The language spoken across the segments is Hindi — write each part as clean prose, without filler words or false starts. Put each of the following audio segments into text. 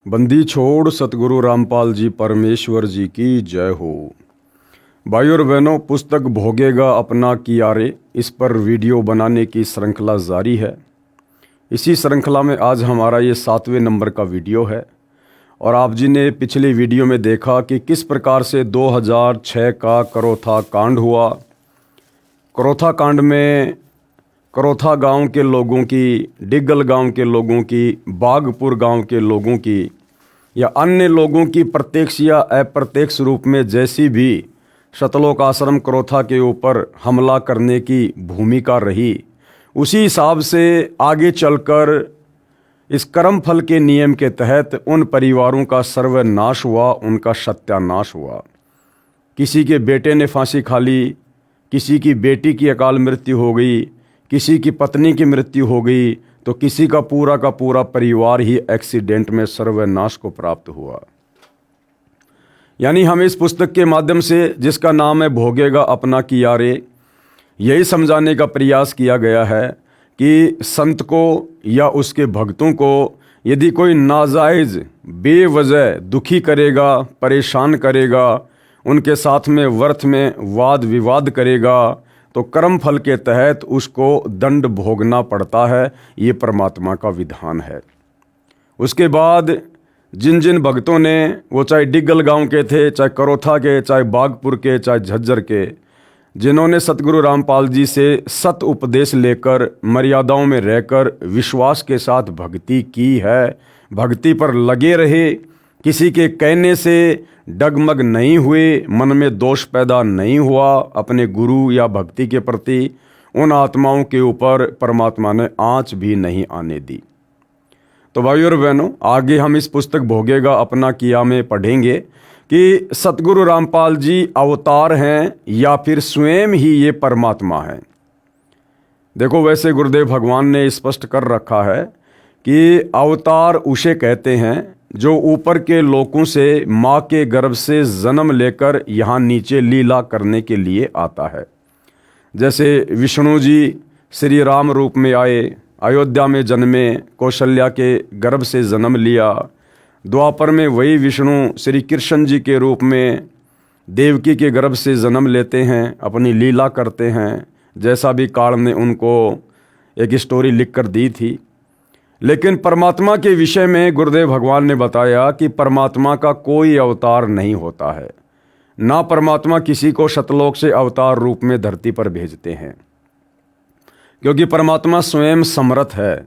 बंदी छोड़ सतगुरु रामपाल जी परमेश्वर जी की जय हो। भाई और बहनों, पुस्तक भोगेगा अपना कियारे, इस पर वीडियो बनाने की श्रृंखला जारी है। इसी श्रृंखला में आज हमारा ये 7वें नंबर का वीडियो है। और आप जी ने पिछली वीडियो में देखा कि किस प्रकार से 2006 का करोथा कांड हुआ। करोथा कांड में करोथा गांव के लोगों की, डिग्गल गांव के लोगों की, बागपुर गांव के लोगों की या अन्य लोगों की प्रत्यक्ष या अप्रत्यक्ष रूप में जैसी भी सतलोक आश्रम करोथा के ऊपर हमला करने की भूमिका रही, उसी हिसाब से आगे चलकर इस कर्म फल के नियम के तहत उन परिवारों का सर्वनाश हुआ, उनका सत्यानाश हुआ। किसी के बेटे ने फांसी खा ली, किसी की बेटी की अकाल मृत्यु हो गई, किसी की पत्नी की मृत्यु हो गई, तो किसी का पूरा परिवार ही एक्सीडेंट में सर्वनाश को प्राप्त हुआ। यानी हमें इस पुस्तक के माध्यम से, जिसका नाम है भोगेगा अपना कियारे, यही समझाने का प्रयास किया गया है कि संत को या उसके भक्तों को यदि कोई नाजायज़ बेवजह दुखी करेगा, परेशान करेगा, उनके साथ में व्यर्थ में वाद विवाद करेगा, तो कर्म फल के तहत उसको दंड भोगना पड़ता है। ये परमात्मा का विधान है। उसके बाद जिन जिन भक्तों ने, वो चाहे डिग्गल गांव के थे, चाहे करोथा के, चाहे बागपुर के, चाहे झज्जर के, जिन्होंने सतगुरु रामपाल जी से सत उपदेश लेकर मर्यादाओं में रहकर विश्वास के साथ भक्ति की है, भक्ति पर लगे रहे, किसी के कहने से डगमग नहीं हुए, मन में दोष पैदा नहीं हुआ, अपने गुरु या भक्ति के प्रति उन आत्माओं के ऊपर परमात्मा ने आँच भी नहीं आने दी। तो भाई और बहनों, आगे हम इस पुस्तक भोगेगा अपना किया में पढ़ेंगे कि सतगुरु रामपाल जी अवतार हैं या फिर स्वयं ही ये परमात्मा है। देखो, वैसे गुरुदेव भगवान ने स्पष्ट कर रखा है कि अवतार उसे कहते हैं जो ऊपर के लोकों से माँ के गर्भ से जन्म लेकर यहाँ नीचे लीला करने के लिए आता है। जैसे विष्णु जी श्री राम रूप में आए, अयोध्या में जन्मे, कौशल्या के गर्भ से जन्म लिया। द्वापर में वही विष्णु श्री कृष्ण जी के रूप में देवकी के गर्भ से जन्म लेते हैं, अपनी लीला करते हैं, जैसा भी काल ने उनको एक स्टोरी लिख कर दी थी। लेकिन परमात्मा के विषय में गुरुदेव भगवान ने बताया कि परमात्मा का कोई अवतार नहीं होता है, ना परमात्मा किसी को सतलोक से अवतार रूप में धरती पर भेजते हैं, क्योंकि परमात्मा स्वयं समर्थ है।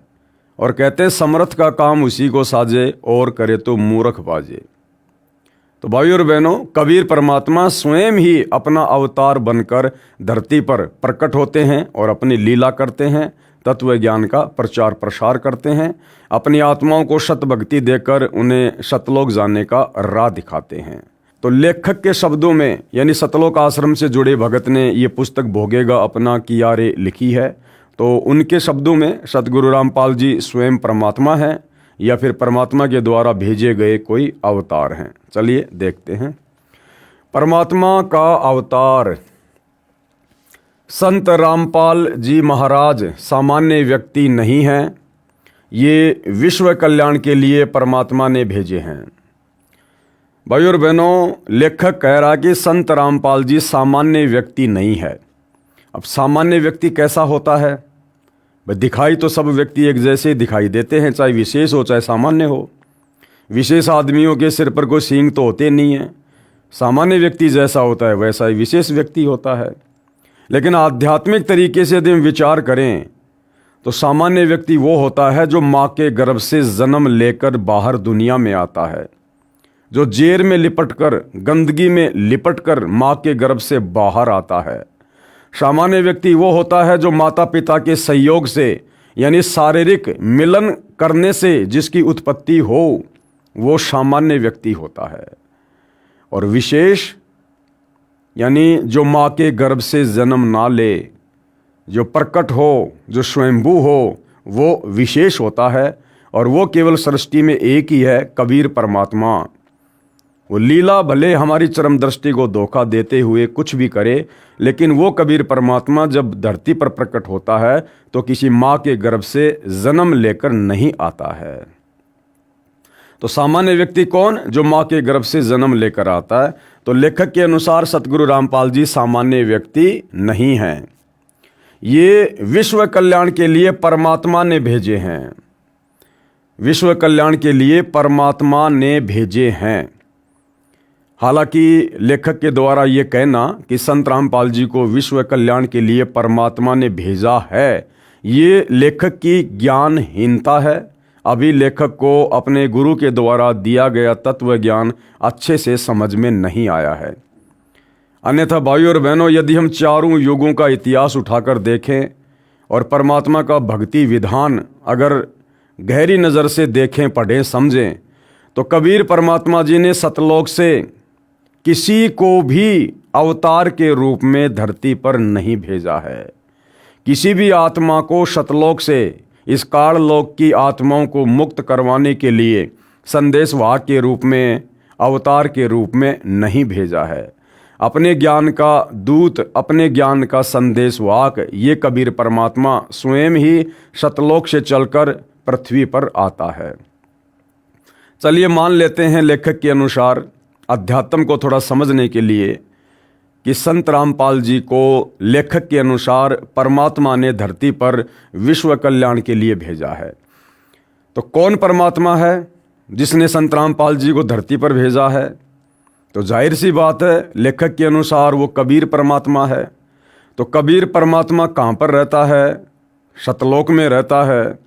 और कहते हैं समर्थ का काम उसी को साजे और करे तो मूर्ख बाजे। तो भाई और बहनों, कबीर परमात्मा स्वयं ही अपना अवतार बनकर धरती पर प्रकट होते हैं और अपनी लीला करते हैं, तत्व ज्ञान का प्रचार प्रसार करते हैं, अपनी आत्माओं को सत भक्ति देकर उन्हें सतलोक जाने का राह दिखाते हैं। तो लेखक के शब्दों में, यानी सतलोक आश्रम से जुड़े भगत ने ये पुस्तक भोगेगा अपना कियारे लिखी है। तो उनके शब्दों में सतगुरु रामपाल जी स्वयं परमात्मा हैं या फिर परमात्मा के द्वारा भेजे गए कोई अवतार हैं। चलिए देखते हैं। परमात्मा का अवतार। संत रामपाल जी महाराज सामान्य व्यक्ति नहीं हैं, ये विश्व कल्याण के लिए परमात्मा ने भेजे हैं। भाई और बहनों, लेखक कह रहा कि संत रामपाल जी सामान्य व्यक्ति नहीं है। अब सामान्य व्यक्ति कैसा होता है? भाई, दिखाई तो सब व्यक्ति एक जैसे दिखाई देते हैं, चाहे विशेष हो चाहे सामान्य हो। विशेष आदमियों के सिर पर कोई सींग तो होते नहीं हैं। सामान्य व्यक्ति जैसा होता है वैसा ही विशेष व्यक्ति होता है। लेकिन आध्यात्मिक तरीके से यदि हम विचार करें तो सामान्य व्यक्ति वो होता है जो माँ के गर्भ से जन्म लेकर बाहर दुनिया में आता है, जो जेर में लिपटकर, गंदगी में लिपटकर माँ के गर्भ से बाहर आता है। सामान्य व्यक्ति वो होता है जो माता पिता के सहयोग से, यानी शारीरिक मिलन करने से जिसकी उत्पत्ति हो, वो सामान्य व्यक्ति होता है। और विशेष यानी जो माँ के गर्भ से जन्म ना ले, जो प्रकट हो, जो स्वयंभू हो, वो विशेष होता है। और वो केवल सृष्टि में एक ही है, कबीर परमात्मा। वो लीला भले हमारी चरम दृष्टि को धोखा देते हुए कुछ भी करे, लेकिन वो कबीर परमात्मा जब धरती पर प्रकट होता है तो किसी माँ के गर्भ से जन्म लेकर नहीं आता है। तो सामान्य व्यक्ति कौन? जो माँ के गर्भ से जन्म लेकर आता है। तो लेखक के अनुसार सतगुरु रामपाल जी सामान्य व्यक्ति नहीं हैं, ये विश्व कल्याण के लिए परमात्मा ने भेजे हैं, विश्व कल्याण के लिए परमात्मा ने भेजे हैं। हालांकि लेखक के द्वारा ये कहना कि संत रामपाल जी को विश्व कल्याण के लिए परमात्मा ने भेजा है, ये लेखक की ज्ञानहीनता है। अभी लेखक को अपने गुरु के द्वारा दिया गया तत्व ज्ञान अच्छे से समझ में नहीं आया है। अन्यथा भाइयों और बहनों, यदि हम चारों युगों का इतिहास उठाकर देखें और परमात्मा का भक्ति विधान अगर गहरी नज़र से देखें, पढ़ें, समझें, तो कबीर परमात्मा जी ने सतलोक से किसी को भी अवतार के रूप में धरती पर नहीं भेजा है। किसी भी आत्मा को सतलोक से इस काललोक की आत्माओं को मुक्त करवाने के लिए संदेशवाहक के रूप में, अवतार के रूप में नहीं भेजा है। अपने ज्ञान का दूत, अपने ज्ञान का संदेशवाहक ये कबीर परमात्मा स्वयं ही सतलोक से चलकर पृथ्वी पर आता है। चलिए मान लेते हैं लेखक के अनुसार अध्यात्म को थोड़ा समझने के लिए कि संत रामपाल जी को लेखक के अनुसार परमात्मा ने धरती पर विश्व कल्याण के लिए भेजा है। तो कौन परमात्मा है जिसने संत रामपाल जी को धरती पर भेजा है? तो जाहिर सी बात है, लेखक के अनुसार वो कबीर परमात्मा है। तो कबीर परमात्मा कहाँ पर रहता है? सतलोक में रहता है।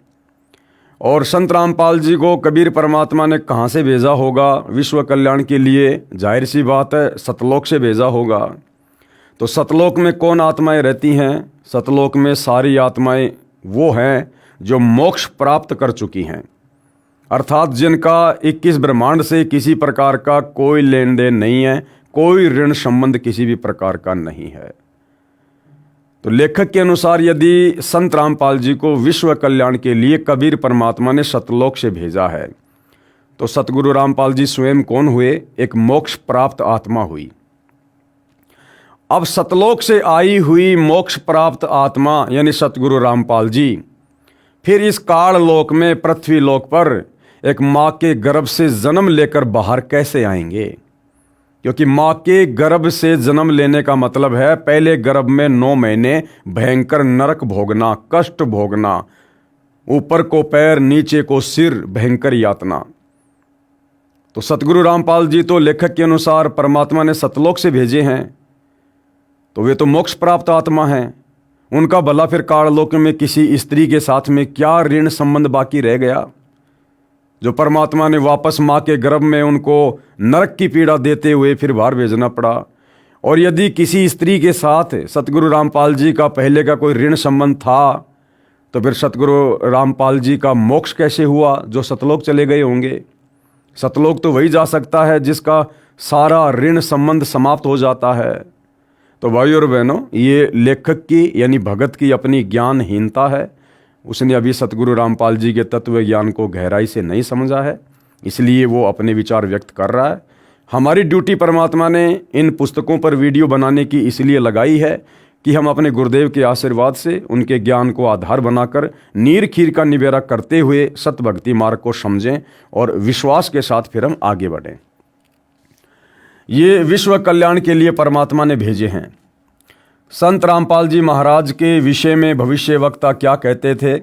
और संत रामपाल जी को कबीर परमात्मा ने कहाँ से भेजा होगा विश्व कल्याण के लिए? जाहिर सी बात है, सतलोक से भेजा होगा। तो सतलोक में कौन आत्माएं रहती हैं? सतलोक में सारी आत्माएं वो हैं जो मोक्ष प्राप्त कर चुकी हैं, अर्थात जिनका 21 ब्रह्मांड से किसी प्रकार का कोई लेन देन नहीं है, कोई ऋण संबंध किसी भी प्रकार का नहीं है। तो लेखक के अनुसार यदि संत रामपाल जी को विश्व कल्याण के लिए कबीर परमात्मा ने सतलोक से भेजा है, तो सतगुरु रामपाल जी स्वयं कौन हुए? एक मोक्ष प्राप्त आत्मा हुई। अब सतलोक से आई हुई मोक्ष प्राप्त आत्मा यानी सतगुरु रामपाल जी फिर इस काल लोक में, पृथ्वी लोक पर एक माँ के गर्भ से जन्म लेकर बाहर कैसे आएंगे? क्योंकि माँ के गर्भ से जन्म लेने का मतलब है पहले गर्भ में 9 महीने भयंकर नरक भोगना, कष्ट भोगना, ऊपर को पैर नीचे को सिर, भयंकर यातना। तो सतगुरु रामपाल जी तो लेखक के अनुसार परमात्मा ने सतलोक से भेजे हैं, तो वे तो मोक्ष प्राप्त आत्मा हैं। उनका भला फिर काललोक में किसी स्त्री के साथ में क्या ऋण संबंध बाकी रह गया जो परमात्मा ने वापस माँ के गर्भ में उनको नरक की पीड़ा देते हुए फिर बाहर भेजना पड़ा? और यदि किसी स्त्री के साथ सतगुरु रामपाल जी का पहले का कोई ऋण संबंध था, तो फिर सतगुरु रामपाल जी का मोक्ष कैसे हुआ जो सतलोक चले गए होंगे? सतलोक तो वही जा सकता है जिसका सारा ऋण संबंध समाप्त हो जाता है। तो भाइयों और बहनों, ये लेखक की यानी भगत की अपनी ज्ञानहीनता है। उसने अभी सतगुरु रामपाल जी के तत्व ज्ञान को गहराई से नहीं समझा है, इसलिए वो अपने विचार व्यक्त कर रहा है। हमारी ड्यूटी परमात्मा ने इन पुस्तकों पर वीडियो बनाने की इसलिए लगाई है कि हम अपने गुरुदेव के आशीर्वाद से उनके ज्ञान को आधार बनाकर नीर खीर का निबेरा करते हुए सत भक्ति मार्ग को समझें और विश्वास के साथ फिर हम आगे बढ़ें। ये विश्व कल्याण के लिए परमात्मा ने भेजे हैं। संत रामपाल जी महाराज के विषय में भविष्यवक्ता क्या कहते थे?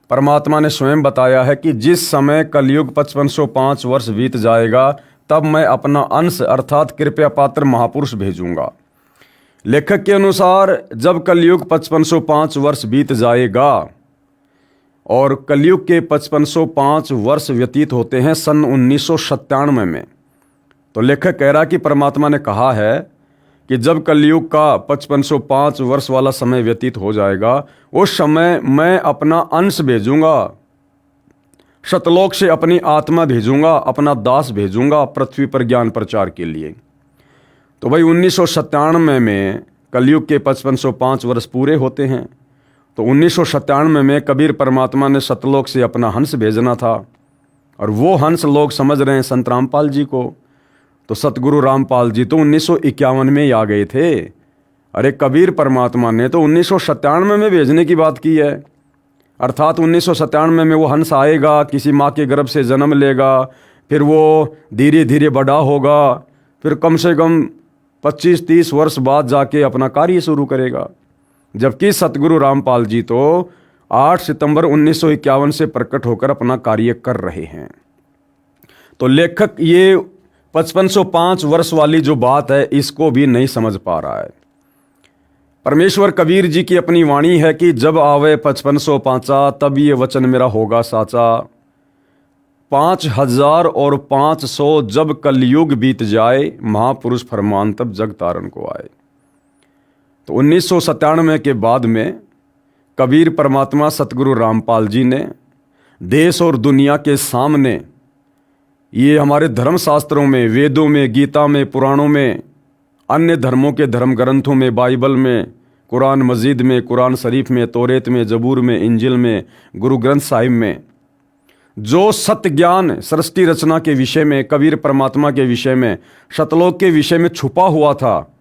परमात्मा ने स्वयं बताया है कि जिस समय कलयुग 5505 वर्ष बीत जाएगा, तब मैं अपना अंश अर्थात कृपया पात्र महापुरुष भेजूंगा। लेखक के अनुसार जब कलयुग 5505 वर्ष बीत जाएगा, और कलयुग के 5505 वर्ष व्यतीत होते हैं सन 1997 में, तो लेखक कह रहा कि परमात्मा ने कहा है कि जब कलयुग का 5505 वर्ष वाला समय व्यतीत हो जाएगा, उस समय मैं अपना अंश भेजूंगा, सतलोक से अपनी आत्मा भेजूंगा, अपना दास भेजूंगा पृथ्वी पर ज्ञान प्रचार के लिए। तो भाई 1997 में कलयुग के 5505 वर्ष पूरे होते हैं, तो 1997 में कबीर परमात्मा ने सतलोक से अपना हंस भेजना था, और वो हंस लोग समझ रहे हैं संत रामपाल जी को। तो सतगुरु रामपाल जी तो 1951 में ही आ गए थे। अरे कबीर परमात्मा ने तो 1997 में भेजने की बात की है, अर्थात 1997 में वो हंस आएगा, किसी माँ के गर्भ से जन्म लेगा, फिर वो धीरे धीरे बड़ा होगा, फिर कम से कम 25-30 वर्ष बाद जाके अपना कार्य शुरू करेगा। जबकि सतगुरु रामपाल जी तो 8 सितंबर 1951 से प्रकट होकर अपना कार्य कर रहे हैं। तो लेखक ये 5505 वर्ष वाली जो बात है इसको भी नहीं समझ पा रहा है। परमेश्वर कबीर जी की अपनी वाणी है कि जब आवे 5505 तब ये वचन मेरा होगा साचा, 5500 जब कलयुग बीत जाए, महापुरुष फरमान तब जग तारण को आए। तो 1997 के बाद में कबीर परमात्मा सतगुरु रामपाल जी ने देश और दुनिया के सामने ये हमारे धर्मशास्त्रों में, वेदों में, गीता में, पुराणों में, अन्य धर्मों के धर्म ग्रंथों में, बाइबल में, कुरान मजीद में, कुरान शरीफ में, तौरेत में, जबूर में, इंजिल में, गुरु ग्रंथ साहिब में जो सत्य ज्ञान सृष्टि रचना के विषय में, कबीर परमात्मा के विषय में, शतलोक के विषय में छुपा हुआ था,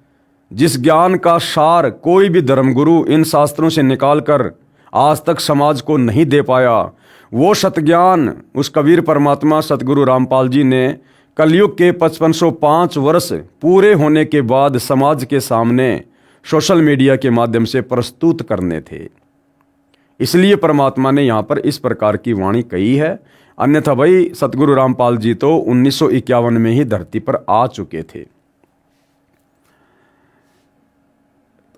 जिस ज्ञान का सार कोई भी धर्मगुरु इन शास्त्रों से निकाल कर आज तक समाज को नहीं दे पाया, वो सत्य ज्ञान उस कबीर परमात्मा सतगुरु रामपाल जी ने कलयुग के 5505 वर्ष पूरे होने के बाद समाज के सामने सोशल मीडिया के माध्यम से प्रस्तुत करने थे। इसलिए परमात्मा ने यहाँ पर इस प्रकार की वाणी कही है। अन्यथा भाई सतगुरु रामपाल जी तो 1951 में ही धरती पर आ चुके थे।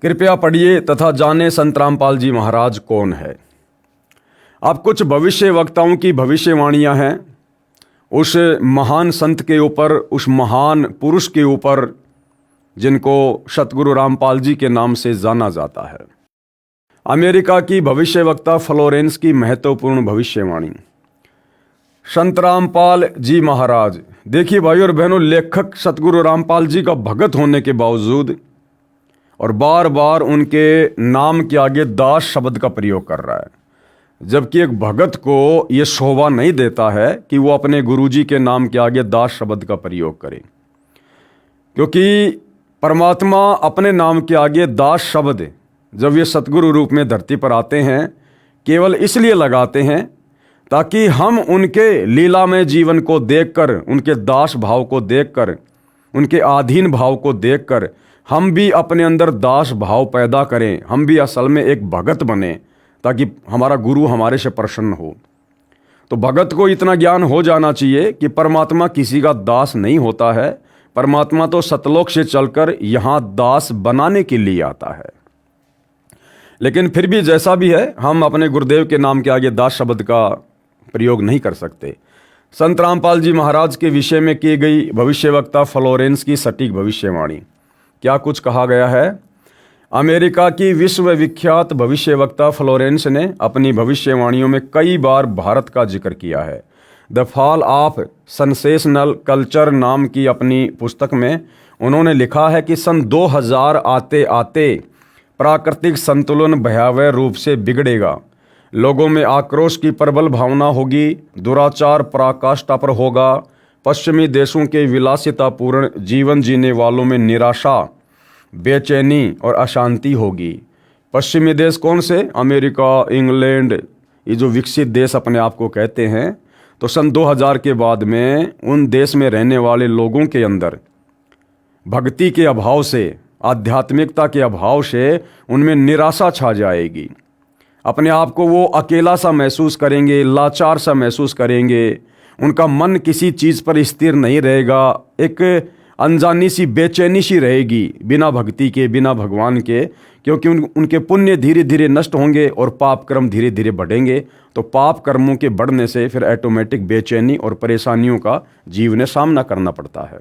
कृपया पढ़िए तथा जाने संत रामपाल जी महाराज कौन है। अब कुछ भविष्य वक्ताओं की भविष्यवाणियां हैं उस महान संत के ऊपर, उस महान पुरुष के ऊपर जिनको सतगुरु रामपाल जी के नाम से जाना जाता है। अमेरिका की भविष्यवक्ता फ्लोरेंस की महत्वपूर्ण भविष्यवाणी। संत रामपाल जी महाराज, देखिए भाई और बहनों, लेखक सतगुरु रामपाल जी का भगत होने के बावजूद और बार बार उनके नाम के आगे दास शब्द का प्रयोग कर रहा है, जबकि एक भगत को यह शोभा नहीं देता है कि वो अपने गुरुजी के नाम के आगे दास शब्द का प्रयोग करे, क्योंकि परमात्मा अपने नाम के आगे दास शब्द जब ये सतगुरु रूप में धरती पर आते हैं केवल इसलिए लगाते हैं ताकि हम उनके लीलामय जीवन को देखकर, उनके दास भाव को देखकर, उनके अधीन भाव को देखकर हम भी अपने अंदर दास भाव पैदा करें, हम भी असल में एक भगत बने, ताकि हमारा गुरु हमारे से प्रसन्न हो। तो भगत को इतना ज्ञान हो जाना चाहिए कि परमात्मा किसी का दास नहीं होता है, परमात्मा तो सतलोक से चलकर यहाँ दास बनाने के लिए आता है। लेकिन फिर भी जैसा भी है, हम अपने गुरुदेव के नाम के आगे दास शब्द का प्रयोग नहीं कर सकते। संत रामपाल जी महाराज के विषय में की गई भविष्यवक्ता फ्लोरेंस की सटीक भविष्यवाणी। क्या कुछ कहा गया है। अमेरिका की विश्वविख्यात भविष्यवक्ता फ्लोरेंस ने अपनी भविष्यवाणियों में कई बार भारत का जिक्र किया है। The fall of sensational culture नाम की अपनी पुस्तक में उन्होंने लिखा है कि सन 2000 आते आते प्राकृतिक संतुलन भयावह रूप से बिगड़ेगा, लोगों में आक्रोश की प्रबल भावना होगी, दुराचार पराकाष्ठा पर होगा, पश्चिमी देशों के विलासितापूर्ण जीवन जीने वालों में निराशा, बेचैनी और अशांति होगी। पश्चिमी देश कौन से? अमेरिका, इंग्लैंड, ये जो विकसित देश अपने आप को कहते हैं। तो सन 2000 के बाद में उन देश में रहने वाले लोगों के अंदर भक्ति के अभाव से, आध्यात्मिकता के अभाव से उनमें निराशा छा जाएगी। अपने आप को वो अकेला सा महसूस करेंगे, लाचार सा महसूस करेंगे, उनका मन किसी चीज़ पर स्थिर नहीं रहेगा, एक अनजानी सी बेचैनी सी रहेगी बिना भक्ति के, बिना भगवान के, क्योंकि उनके पुण्य धीरे धीरे नष्ट होंगे और पाप कर्म धीरे धीरे बढ़ेंगे। तो पाप कर्मों के बढ़ने से फिर ऑटोमेटिक बेचैनी और परेशानियों का जीव ने सामना करना पड़ता है।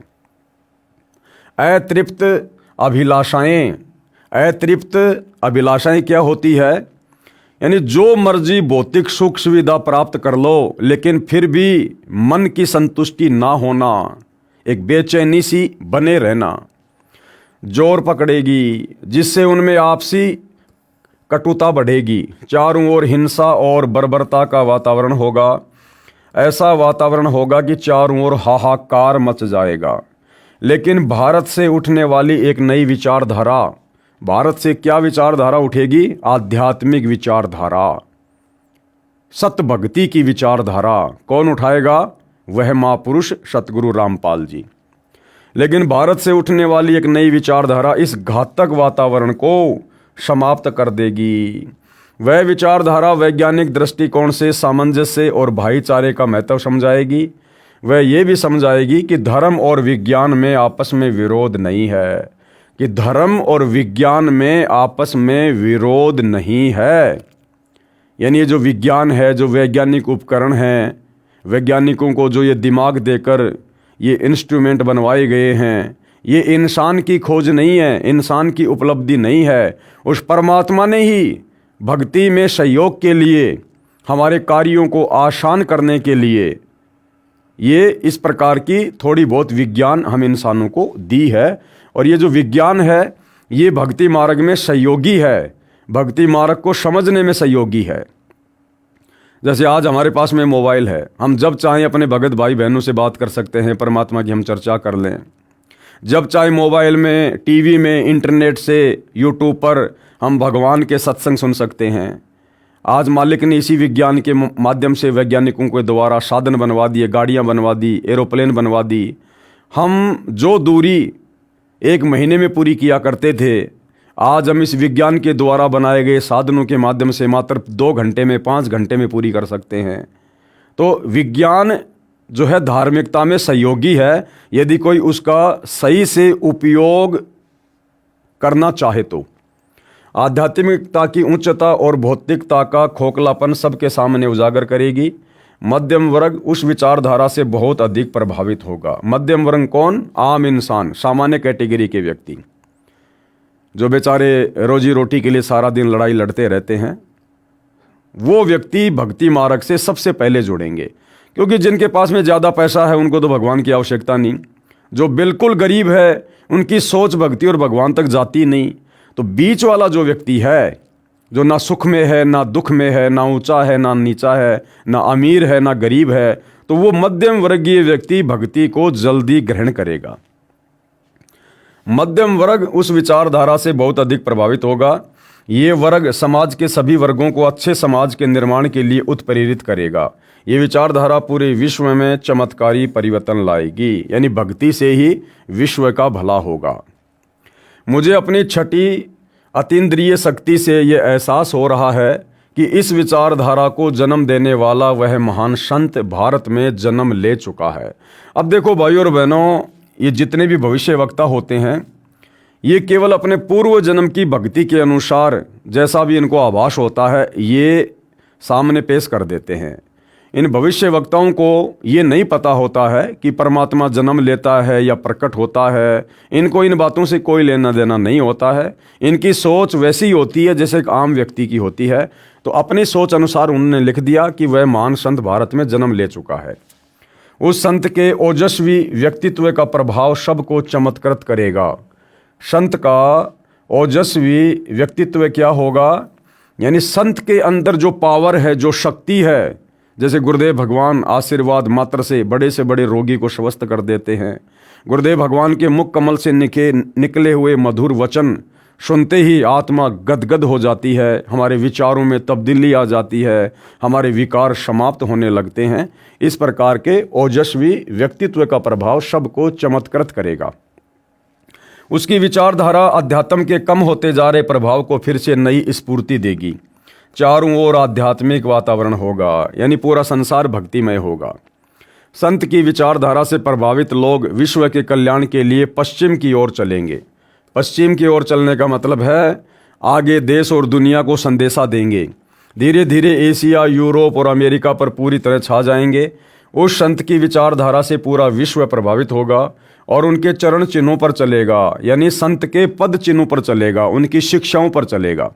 अतृप्त अभिलाषाएं, अतृप्त अभिलाषाएं क्या होती है? यानी जो मर्जी भौतिक सुख सुविधा प्राप्त कर लो, लेकिन फिर भी मन की संतुष्टि ना होना, एक बेचैनी सी बने रहना जोर पकड़ेगी, जिससे उनमें आपसी कटुता बढ़ेगी, चारों ओर हिंसा और बर्बरता का वातावरण होगा। ऐसा वातावरण होगा कि चारों ओर हाहाकार मच जाएगा। लेकिन भारत से उठने वाली एक नई विचारधारा, भारत से क्या विचारधारा उठेगी? आध्यात्मिक विचारधारा, सत्य भक्ति की विचारधारा। कौन उठाएगा? वह महापुरुष सतगुरु रामपाल जी। लेकिन भारत से उठने वाली एक नई विचारधारा इस घातक वातावरण को समाप्त कर देगी। वह विचारधारा वैज्ञानिक दृष्टिकोण से सामंजस्य और भाईचारे का महत्व समझाएगी। वह ये भी समझाएगी कि धर्म और विज्ञान में आपस में विरोध नहीं है, कि धर्म और विज्ञान में आपस में विरोध नहीं है। यानी ये जो विज्ञान है, जो वैज्ञानिक उपकरण हैं, वैज्ञानिकों को जो ये दिमाग देकर ये इंस्ट्रूमेंट बनवाए गए हैं, ये इंसान की खोज नहीं है, इंसान की उपलब्धि नहीं है। उस परमात्मा ने ही भक्ति में सहयोग के लिए, हमारे कार्यों को आसान करने के लिए ये इस प्रकार की थोड़ी बहुत विज्ञान हम इंसानों को दी है। और ये जो विज्ञान है ये भक्ति मार्ग में सहयोगी है, भक्ति मार्ग को समझने में सहयोगी है। जैसे आज हमारे पास में मोबाइल है, हम जब चाहें अपने भगत भाई बहनों से बात कर सकते हैं, परमात्मा की हम चर्चा कर लें। जब चाहे मोबाइल में, टीवी में, इंटरनेट से, यूट्यूब पर हम भगवान के सत्संग सुन सकते हैं। आज मालिक ने इसी विज्ञान के माध्यम से वैज्ञानिकों के द्वारा साधन बनवा दिए, गाड़ियाँ बनवा दी, एरोप्लेन बनवा दी। हम जो दूरी 1 महीने में पूरी किया करते थे, आज हम इस विज्ञान के द्वारा बनाए गए साधनों के माध्यम से मात्र 2 घंटे में, 5 घंटे में पूरी कर सकते हैं। तो विज्ञान जो है धार्मिकता में सहयोगी है, यदि कोई उसका सही से उपयोग करना चाहे तो। आध्यात्मिकता की उच्चता और भौतिकता का खोखलापन सबके सामने उजागर करेगी। मध्यम वर्ग उस विचारधारा से बहुत अधिक प्रभावित होगा। मध्यम वर्ग कौन? आम इंसान, सामान्य कैटेगरी के व्यक्ति, जो बेचारे रोजी रोटी के लिए सारा दिन लड़ाई लड़ते रहते हैं। वो व्यक्ति भक्ति मार्ग से सबसे पहले जुड़ेंगे, क्योंकि जिनके पास में ज़्यादा पैसा है उनको तो भगवान की आवश्यकता नहीं। जो बिल्कुल गरीब है उनकी सोच भक्ति और भगवान तक जाती नहीं। तो बीच वाला जो व्यक्ति है, जो ना सुख में है, ना दुख में है, ना ऊंचा है, ना नीचा है, ना अमीर है, ना गरीब है, तो वो मध्यम वर्गीय व्यक्ति भक्ति को जल्दी ग्रहण करेगा। मध्यम वर्ग उस विचारधारा से बहुत अधिक प्रभावित होगा। ये वर्ग समाज के सभी वर्गों को अच्छे समाज के निर्माण के लिए उत्प्रेरित करेगा। ये विचारधारा पूरे विश्व में चमत्कारी परिवर्तन लाएगी, यानी भक्ति से ही विश्व का भला होगा। मुझे अपनी छठी अतीन्द्रिय शक्ति से ये एहसास हो रहा है कि इस विचारधारा को जन्म देने वाला वह महान संत भारत में जन्म ले चुका है। अब देखो भाइयों और बहनों, ये जितने भी भविष्यवक्ता होते हैं ये केवल अपने पूर्व जन्म की भक्ति के अनुसार जैसा भी इनको आभास होता है ये सामने पेश कर देते हैं। इन भविष्यवक्ताओं को ये नहीं पता होता है कि परमात्मा जन्म लेता है या प्रकट होता है। इनको इन बातों से कोई लेना देना नहीं होता है। इनकी सोच वैसी ही होती है जैसे एक आम व्यक्ति की होती है। तो अपनी सोच अनुसार उन्होंने लिख दिया कि वह महान संत भारत में जन्म ले चुका है। उस संत के ओजस्वी व्यक्तित्व का प्रभाव सबको चमत्कृत करेगा। संत का ओजस्वी व्यक्तित्व क्या होगा? यानी संत के अंदर जो पावर है, जो शक्ति है, जैसे गुरुदेव भगवान आशीर्वाद मात्र से बड़े रोगी को स्वस्थ कर देते हैं। गुरुदेव भगवान के मुख कमल से निकले हुए मधुर वचन सुनते ही आत्मा गदगद हो जाती है, हमारे विचारों में तब्दीली आ जाती है, हमारे विकार समाप्त होने लगते हैं। इस प्रकार के ओजस्वी व्यक्तित्व का प्रभाव सबको चमत्कृत करेगा। उसकी विचारधारा अध्यात्म के कम होते जा रहे प्रभाव को फिर से नई स्फूर्ति देगी। चारों ओर आध्यात्मिक वातावरण होगा, यानी पूरा संसार भक्तिमय होगा। संत की विचारधारा से प्रभावित लोग विश्व के कल्याण के लिए पश्चिम की ओर चलेंगे। पश्चिम की ओर चलने का मतलब है आगे देश और दुनिया को संदेशा देंगे। धीरे धीरे एशिया, यूरोप और अमेरिका पर पूरी तरह छा जाएंगे। उस संत की विचारधारा से पूरा विश्व प्रभावित होगा और उनके चरण चिन्हों पर चलेगा, यानी संत के पद चिन्हों पर चलेगा, उनकी शिक्षाओं पर चलेगा।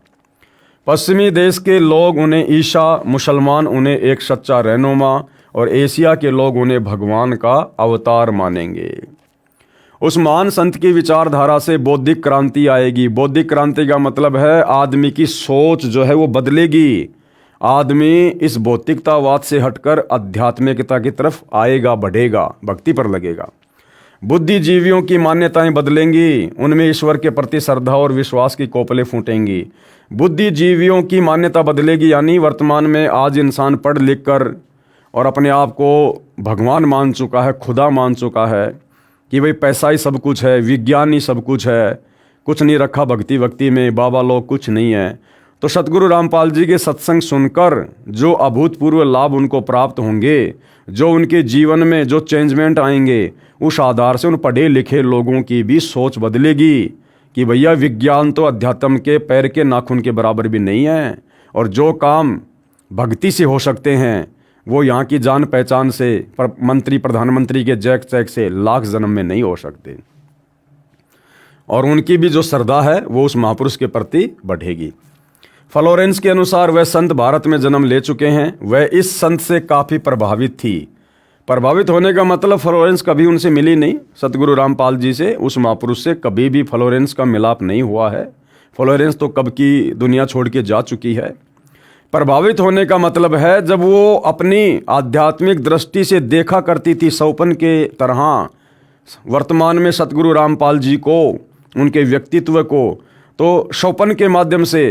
पश्चिमी देश के लोग उन्हें ईसा, मुसलमान उन्हें एक सच्चा रहनुमा और एशिया के लोग उन्हें भगवान का अवतार मानेंगे। उस महान संत की विचारधारा से बौद्धिक क्रांति आएगी। बौद्धिक क्रांति का मतलब है आदमी की सोच जो है वो बदलेगी। आदमी इस भौतिकतावाद से हटकर आध्यात्मिकता की तरफ आएगा, बढ़ेगा, भक्ति पर लगेगा। बुद्धिजीवियों की मान्यताएं बदलेंगी, उनमें ईश्वर के प्रति श्रद्धा और विश्वास की कोपलें फूटेंगी। बुद्धिजीवियों की मान्यता बदलेगी, यानी वर्तमान में आज इंसान पढ़ लिख कर और अपने आप को भगवान मान चुका है, खुदा मान चुका है कि भाई पैसा ही सब कुछ है, विज्ञान ही सब कुछ है, कुछ नहीं रखा भक्ति वक्ति में, बाबा लोग कुछ नहीं है, तो सतगुरु रामपाल जी के सत्संग सुनकर जो अभूतपूर्व लाभ उनको प्राप्त होंगे, जो उनके जीवन में जो चेंजमेंट आएंगे, उस आधार से उन पढ़े लिखे लोगों की भी सोच बदलेगी कि भैया विज्ञान तो अध्यात्म के पैर के नाखून के बराबर भी नहीं है, और जो काम भक्ति से हो सकते हैं वो यहाँ की जान पहचान से, मंत्री प्रधानमंत्री के जैक चैक से लाख जन्म में नहीं हो सकते। और उनकी भी जो श्रद्धा है वो उस महापुरुष के प्रति बढ़ेगी। फ्लोरेंस के अनुसार वह संत भारत में जन्म ले चुके हैं, वह इस संत से काफ़ी प्रभावित थी। प्रभावित होने का मतलब फ्लोरेंस कभी उनसे मिली नहीं, सतगुरु रामपाल जी से, उस महापुरुष से कभी भी फ्लोरेंस का मिलाप नहीं हुआ है। फ्लोरेंस तो कब की दुनिया छोड़ के जा चुकी है। प्रभावित होने का मतलब है जब वो अपनी आध्यात्मिक दृष्टि से देखा करती थी सौपन के तरह वर्तमान में सतगुरु रामपाल जी को, उनके व्यक्तित्व को, तो सौपन के माध्यम से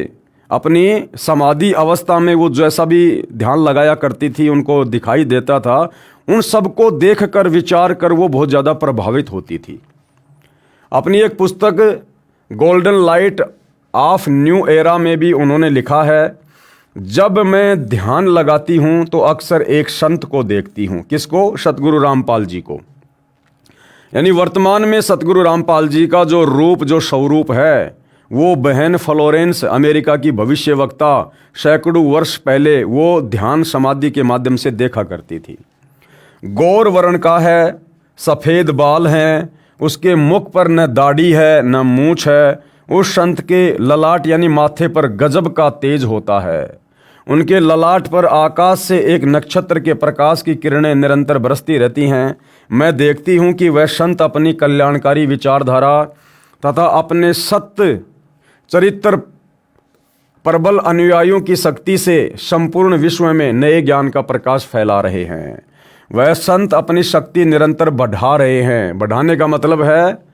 अपनी समाधि अवस्था में वो जैसा भी ध्यान लगाया करती थी, उनको दिखाई देता था, उन सबको देख कर विचार कर वो बहुत ज़्यादा प्रभावित होती थी। अपनी एक पुस्तक golden light of new era में भी उन्होंने लिखा है, जब मैं ध्यान लगाती हूँ तो अक्सर एक संत को देखती हूँ। किसको? सतगुरु रामपाल जी को। यानी वर्तमान में सतगुरु रामपाल जी का जो रूप, जो स्वरूप है, वो बहन फ्लोरेंस, अमेरिका की भविष्य वक्ता, सैकड़ों वर्ष पहले वो ध्यान समाधि के माध्यम से देखा करती थी। गौर वर्ण का है, सफ़ेद बाल हैं, उसके मुख पर न दाढ़ी है न मूछ है। उस संत के ललाट यानी माथे पर गजब का तेज होता है। उनके ललाट पर आकाश से एक नक्षत्र के प्रकाश की किरणें निरंतर बरसती रहती हैं। मैं देखती हूँ कि वह संत अपनी कल्याणकारी विचारधारा तथा अपने सत्य चरित्र प्रबल अनुयायियों की शक्ति से संपूर्ण विश्व में नए ज्ञान का प्रकाश फैला रहे हैं। वह संत अपनी शक्ति निरंतर बढ़ा रहे हैं। बढ़ाने का मतलब है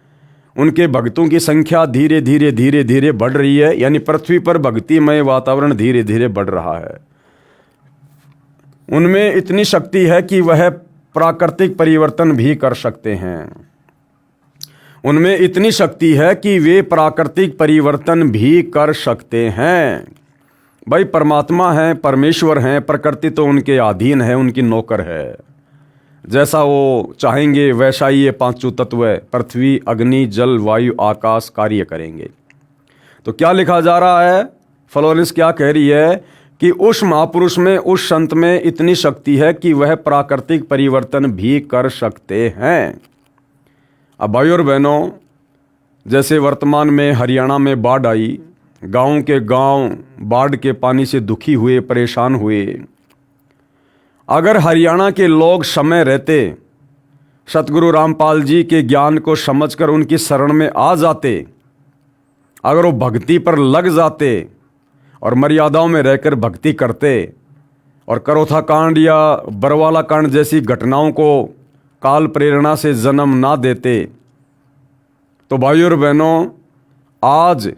उनके भक्तों की संख्या धीरे धीरे धीरे धीरे बढ़ रही है, यानी पृथ्वी पर भक्तिमय वातावरण धीरे धीरे बढ़ रहा है। उनमें इतनी शक्ति है कि वह प्राकृतिक परिवर्तन भी कर सकते हैं। उनमें इतनी शक्ति है कि वे प्राकृतिक परिवर्तन भी कर सकते हैं। भाई परमात्मा हैं, परमेश्वर हैं, प्रकृति तो उनके अधीन है, उनकी नौकर है। जैसा वो चाहेंगे वैसा ही ये पांचों तत्व पृथ्वी, अग्नि, जल, वायु, आकाश कार्य करेंगे। तो क्या लिखा जा रहा है? फ्लोरेंस क्या कह रही है कि उस महापुरुष में, उस संत में इतनी शक्ति है कि वह प्राकृतिक परिवर्तन भी कर सकते हैं। अब भाइयों और बहनों, जैसे वर्तमान में हरियाणा में बाढ़ आई, गांव के गांव बाढ़ के पानी से दुखी हुए, परेशान हुए। अगर हरियाणा के लोग समय रहते सतगुरु रामपाल जी के ज्ञान को समझकर उनकी शरण में आ जाते, अगर वो भक्ति पर लग जाते और मर्यादाओं में रहकर भक्ति करते और करोथा कांड या बरवाला कांड जैसी घटनाओं को काल प्रेरणा से जन्म ना देते, तो भाइयों और बहनों आज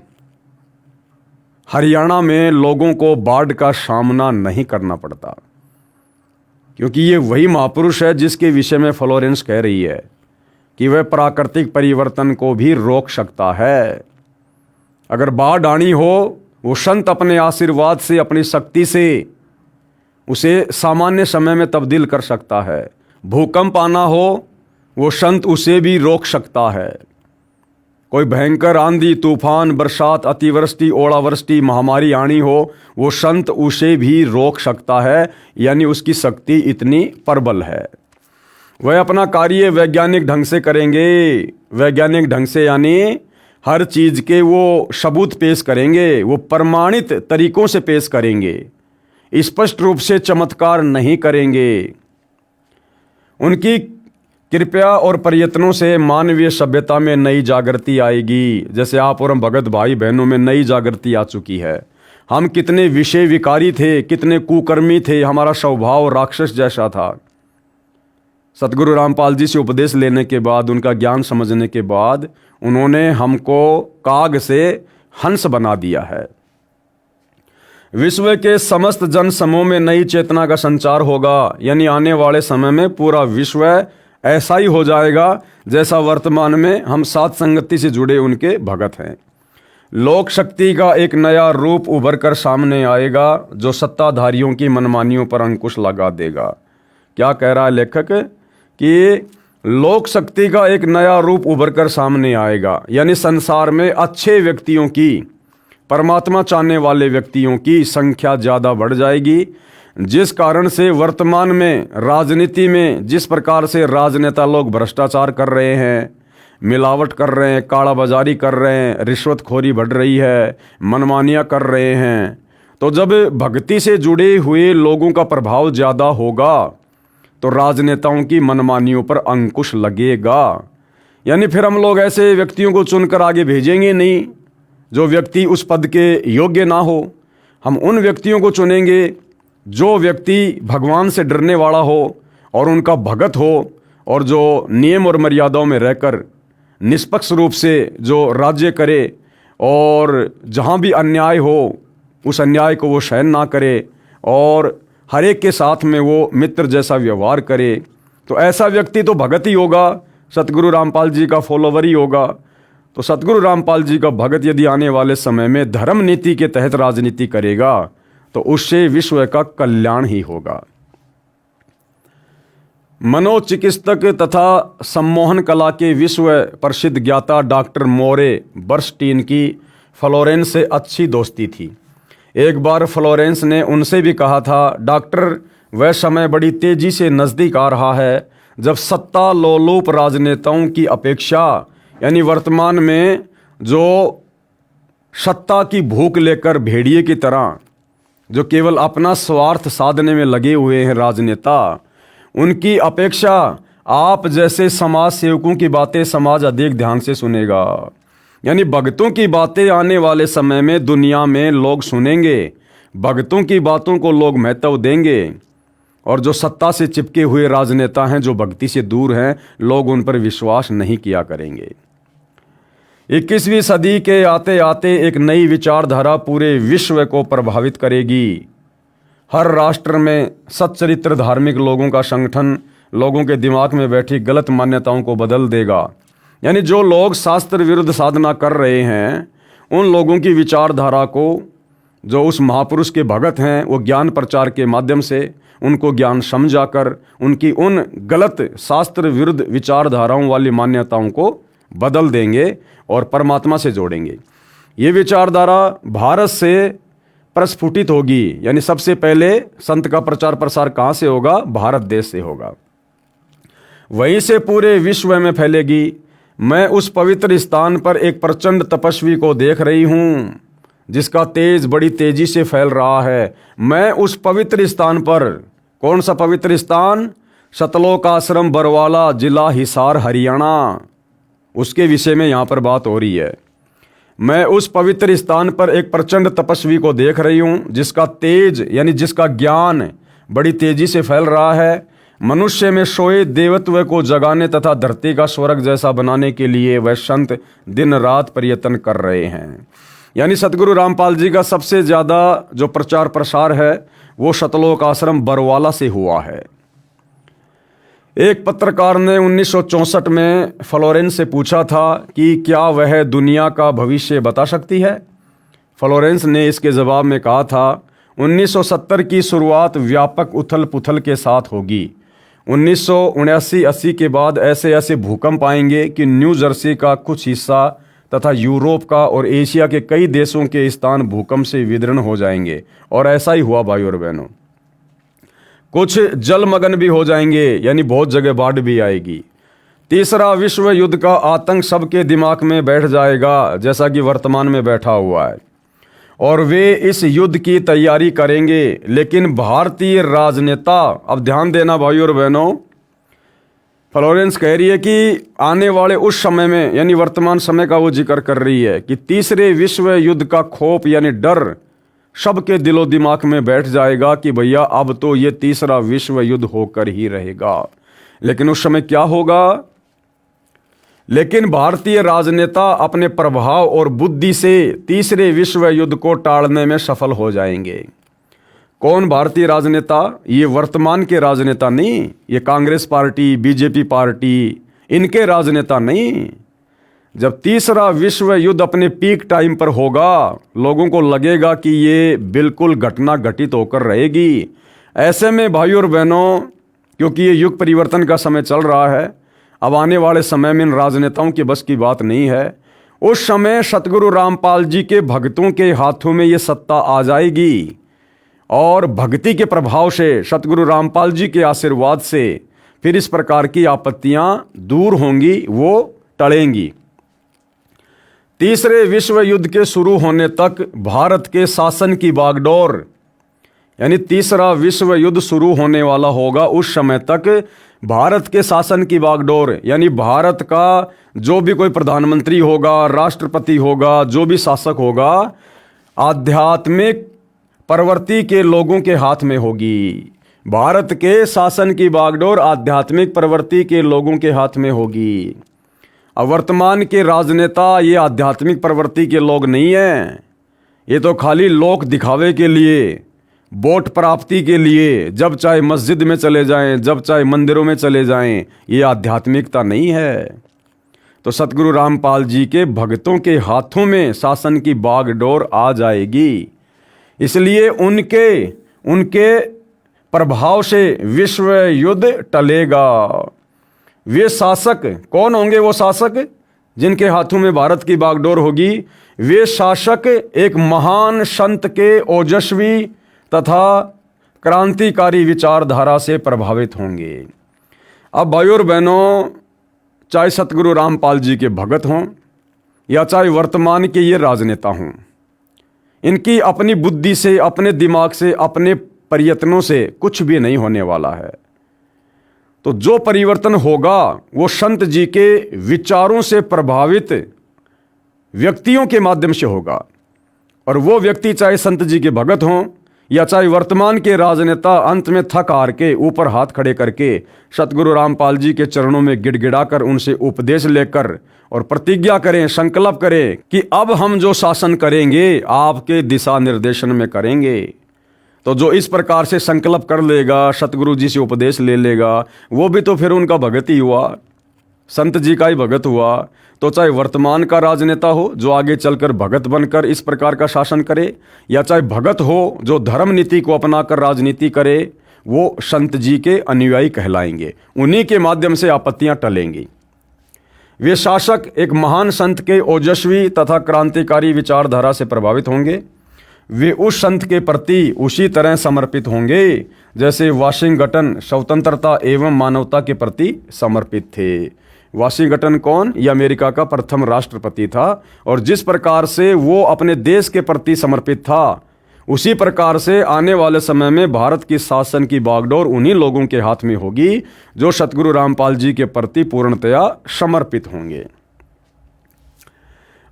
हरियाणा में लोगों को बाढ़ का सामना नहीं करना पड़ता। क्योंकि ये वही महापुरुष है जिसके विषय में फ्लोरेंस कह रही है कि वह प्राकृतिक परिवर्तन को भी रोक सकता है। अगर बाढ़ आनी हो, वो संत अपने आशीर्वाद से, अपनी शक्ति से उसे सामान्य समय में तब्दील कर सकता है। भूकंप आना हो, वो संत उसे भी रोक सकता है। कोई भयंकर आंधी, तूफान, बरसात, अतिवृष्टि, ओलावृष्टि, महामारी आनी हो, वो संत उसे भी रोक सकता है। यानी उसकी शक्ति इतनी प्रबल है। वह अपना कार्य वैज्ञानिक ढंग से करेंगे। वैज्ञानिक ढंग से यानी हर चीज़ के वो सबूत पेश करेंगे, वो प्रमाणित तरीकों से पेश करेंगे, स्पष्ट रूप से चमत्कार नहीं करेंगे। उनकी कृपया और प्रयत्नों से मानवीय सभ्यता में नई जागृति आएगी। जैसे आप और हम भगत भाई बहनों में नई जागृति आ चुकी है। हम कितने विषय विकारी थे, कितने कुकर्मी थे, हमारा स्वभाव राक्षस जैसा था। सतगुरु रामपाल जी से उपदेश लेने के बाद, उनका ज्ञान समझने के बाद, उन्होंने हमको काग से हंस बना दिया है। विश्व के समस्त जन समूह में नई चेतना का संचार होगा, यानी आने वाले समय में पूरा विश्व ऐसा ही हो जाएगा जैसा वर्तमान में हम साथ संगति से जुड़े उनके भगत हैं। लोक शक्ति का एक नया रूप उभर कर सामने आएगा जो सत्ताधारियों की मनमानियों पर अंकुश लगा देगा। क्या कह रहा है लेखक कि लोक शक्ति का एक नया रूप उभर कर सामने आएगा, यानी संसार में अच्छे व्यक्तियों की, परमात्मा चाहने वाले व्यक्तियों की संख्या ज़्यादा बढ़ जाएगी, जिस कारण से वर्तमान में राजनीति में जिस प्रकार से राजनेता लोग भ्रष्टाचार कर रहे हैं, मिलावट कर रहे हैं, काला बाजारी कर रहे हैं, रिश्वतखोरी बढ़ रही है, मनमानियाँ कर रहे हैं, तो जब भक्ति से जुड़े हुए लोगों का प्रभाव ज़्यादा होगा तो राजनेताओं की मनमानियों पर अंकुश लगेगा। यानी फिर हम लोग ऐसे व्यक्तियों को चुनकर आगे भेजेंगे नहीं जो व्यक्ति उस पद के योग्य ना हो। हम उन व्यक्तियों को चुनेंगे जो व्यक्ति भगवान से डरने वाला हो और उनका भगत हो, और जो नियम और मर्यादाओं में रहकर निष्पक्ष रूप से जो राज्य करे और जहाँ भी अन्याय हो उस अन्याय को वो सहन ना करे और हर एक के साथ में वो मित्र जैसा व्यवहार करे। तो ऐसा व्यक्ति तो भगत ही होगा, सतगुरु रामपाल जी का फॉलोवर ही होगा। तो सतगुरु रामपाल जी का भगत यदि आने वाले समय में धर्म नीति के तहत राजनीति करेगा तो उससे विश्व का कल्याण ही होगा। मनोचिकित्सक तथा सम्मोहन कला के विश्व प्रसिद्ध ज्ञाता डॉक्टर मोरे बर्स्टीन की फ्लोरेंस से अच्छी दोस्ती थी। एक बार फ्लोरेंस ने उनसे भी कहा था, डॉक्टर, वह समय बड़ी तेजी से नज़दीक आ रहा है जब सत्ता लोलुप राजनेताओं की अपेक्षा, यानी वर्तमान में जो सत्ता की भूख लेकर भेड़िए की तरह जो केवल अपना स्वार्थ साधने में लगे हुए हैं राजनेता, उनकी अपेक्षा आप जैसे समाज सेवकों की बातें समाज अधिक ध्यान से सुनेगा। यानी भक्तों की बातें आने वाले समय में दुनिया में लोग सुनेंगे, भक्तों की बातों को लोग महत्व देंगे, और जो सत्ता से चिपके हुए राजनेता हैं, जो भक्ति से दूर हैं, लोग उन पर विश्वास नहीं किया करेंगे। 21वीं सदी के आते आते एक नई विचारधारा पूरे विश्व को प्रभावित करेगी। हर राष्ट्र में सच्चरित्र धार्मिक लोगों का संगठन लोगों के दिमाग में बैठी गलत मान्यताओं को बदल देगा। यानी जो लोग शास्त्र विरुद्ध साधना कर रहे हैं, उन लोगों की विचारधारा को जो उस महापुरुष के भगत हैं वो ज्ञान प्रचार के माध्यम से उनको ज्ञान समझाकर उनकी उन गलत शास्त्र विरुद्ध विचारधाराओं वाली मान्यताओं को बदल देंगे और परमात्मा से जोड़ेंगे। ये विचारधारा भारत से प्रस्फुटित होगी। यानी सबसे पहले संत का प्रचार प्रसार कहाँ से होगा? भारत देश से होगा, वहीं से पूरे विश्व में फैलेगी। मैं उस पवित्र स्थान पर एक प्रचंड तपस्वी को देख रही हूँ जिसका तेज बड़ी तेजी से फैल रहा है। मैं उस पवित्र स्थान पर, कौन सा पवित्र स्थान? सतलोक आश्रम बरवाला, जिला हिसार, हरियाणा, उसके विषय में यहाँ पर बात हो रही है। मैं उस पवित्र स्थान पर एक प्रचंड तपस्वी को देख रही हूँ जिसका तेज यानी जिसका ज्ञान बड़ी तेजी से फैल रहा है। मनुष्य में सोए देवत्व को जगाने तथा धरती का स्वर्ग जैसा बनाने के लिए वह संत दिन रात प्रयत्न कर रहे हैं। यानी सतगुरु रामपाल जी का सबसे ज़्यादा जो प्रचार प्रसार है वो सतलोक आश्रम बरवाला से हुआ है। एक पत्रकार ने 1964 में फ्लोरेंस से पूछा था कि क्या वह दुनिया का भविष्य बता सकती है। फ्लोरेंस ने इसके जवाब में कहा था, 1970 की शुरुआत व्यापक उथल पुथल के साथ होगी। 1979-80 के बाद ऐसे ऐसे भूकंप आएंगे कि न्यू जर्सी का कुछ हिस्सा तथा यूरोप का और एशिया के कई देशों के स्थान भूकंप से विदीर्ण हो जाएंगे। और ऐसा ही हुआ भाई और बहनों। कुछ जलमग्न भी हो जाएंगे, यानी बहुत जगह बाढ़ भी आएगी। तीसरा विश्व युद्ध का आतंक सबके दिमाग में बैठ जाएगा, जैसा कि वर्तमान में बैठा हुआ है, और वे इस युद्ध की तैयारी करेंगे। लेकिन भारतीय राजनेता, अब ध्यान देना भाई और बहनों, फ्लोरेंस कह रही है कि आने वाले उस समय में, यानी वर्तमान समय का वो जिक्र कर रही है कि तीसरे विश्व युद्ध का खौफ यानी डर सबके दिलो दिमाग में बैठ जाएगा कि भैया अब तो ये तीसरा विश्व युद्ध होकर ही रहेगा। लेकिन उस समय क्या होगा? लेकिन भारतीय राजनेता अपने प्रभाव और बुद्धि से तीसरे विश्व युद्ध को टालने में सफल हो जाएंगे। कौन भारतीय राजनेता? ये वर्तमान के राजनेता नहीं, ये कांग्रेस पार्टी, बीजेपी पार्टी, इनके राजनेता नहीं। जब तीसरा विश्व युद्ध अपने पीक टाइम पर होगा, लोगों को लगेगा कि ये बिल्कुल घटना घटित होकर रहेगी। ऐसे में भाइयों और बहनों, क्योंकि ये युग परिवर्तन का समय चल रहा है, अब आने वाले समय में इन राजनेताओं की बस की बात नहीं है। उस समय सतगुरु रामपाल जी के भक्तों के हाथों में ये सत्ता आ जाएगी और भक्ति के प्रभाव से, सतगुरु रामपाल जी के आशीर्वाद से फिर इस प्रकार की आपत्तियां दूर होंगी, वो टलेंगी। तीसरे विश्व युद्ध के शुरू होने तक भारत के शासन की बागडोर, यानी तीसरा विश्व युद्ध शुरू होने वाला होगा, उस समय तक भारत के शासन की बागडोर, यानी भारत का जो भी कोई प्रधानमंत्री होगा, राष्ट्रपति होगा, जो भी शासक होगा, आध्यात्मिक प्रवृत्ति के लोगों के हाथ में होगी। भारत के शासन की बागडोर आध्यात्मिक प्रवृत्ति के लोगों के हाथ में होगी। अब वर्तमान के राजनेता ये आध्यात्मिक प्रवृत्ति के लोग नहीं हैं, ये तो खाली लोक दिखावे के लिए, वोट प्राप्ति के लिए, जब चाहे मस्जिद में चले जाएं, जब चाहे मंदिरों में चले जाएं, ये आध्यात्मिकता नहीं है। तो सतगुरु रामपाल जी के भक्तों के हाथों में शासन की बागडोर आ जाएगी, इसलिए उनके प्रभाव से विश्व युद्ध टलेगा। वे शासक कौन होंगे? वो शासक जिनके हाथों में भारत की बागडोर होगी, वे शासक एक महान संत के ओजस्वी तथा क्रांतिकारी विचारधारा से प्रभावित होंगे। अब भाइयों और बहनों, चाहे सतगुरु रामपाल जी के भगत हों या चाहे वर्तमान के ये राजनेता हों, इनकी अपनी बुद्धि से, अपने दिमाग से, अपने प्रयत्नों से कुछ भी नहीं होने वाला है। तो जो परिवर्तन होगा वो संत जी के विचारों से प्रभावित व्यक्तियों के माध्यम से होगा, और वो व्यक्ति चाहे संत जी के भगत हों या चाहे वर्तमान के राजनेता अंत में थक हार के ऊपर हाथ खड़े करके सतगुरु रामपाल जी के चरणों में गिड़गिड़ाकर उनसे उपदेश लेकर और प्रतिज्ञा करें, संकल्प करें कि अब हम जो शासन करेंगे आपके दिशा निर्देशन में करेंगे। तो जो इस प्रकार से संकल्प कर लेगा, सतगुरु जी से उपदेश ले लेगा, वो भी तो फिर उनका भगत ही हुआ, संत जी का ही भगत हुआ। तो चाहे वर्तमान का राजनेता हो जो आगे चलकर भगत बनकर इस प्रकार का शासन करे, या चाहे भगत हो जो धर्म नीति को अपनाकर राजनीति करे, वो संत जी के अनुयायी कहलाएंगे। उन्हीं के माध्यम से आपत्तियां टलेंगी। वे शासक एक महान संत के ओजस्वी तथा क्रांतिकारी विचारधारा से प्रभावित होंगे। वे उस संत के प्रति उसी तरह समर्पित होंगे जैसे वाशिंगटन स्वतंत्रता एवं मानवता के प्रति समर्पित थे। वाशिंगटन कौन? ये अमेरिका का प्रथम राष्ट्रपति था, और जिस प्रकार से वो अपने देश के प्रति समर्पित था, उसी प्रकार से आने वाले समय में भारत की शासन की बागडोर उन्हीं लोगों के हाथ में होगी जो सतगुरु रामपाल जी के प्रति पूर्णतया समर्पित होंगे।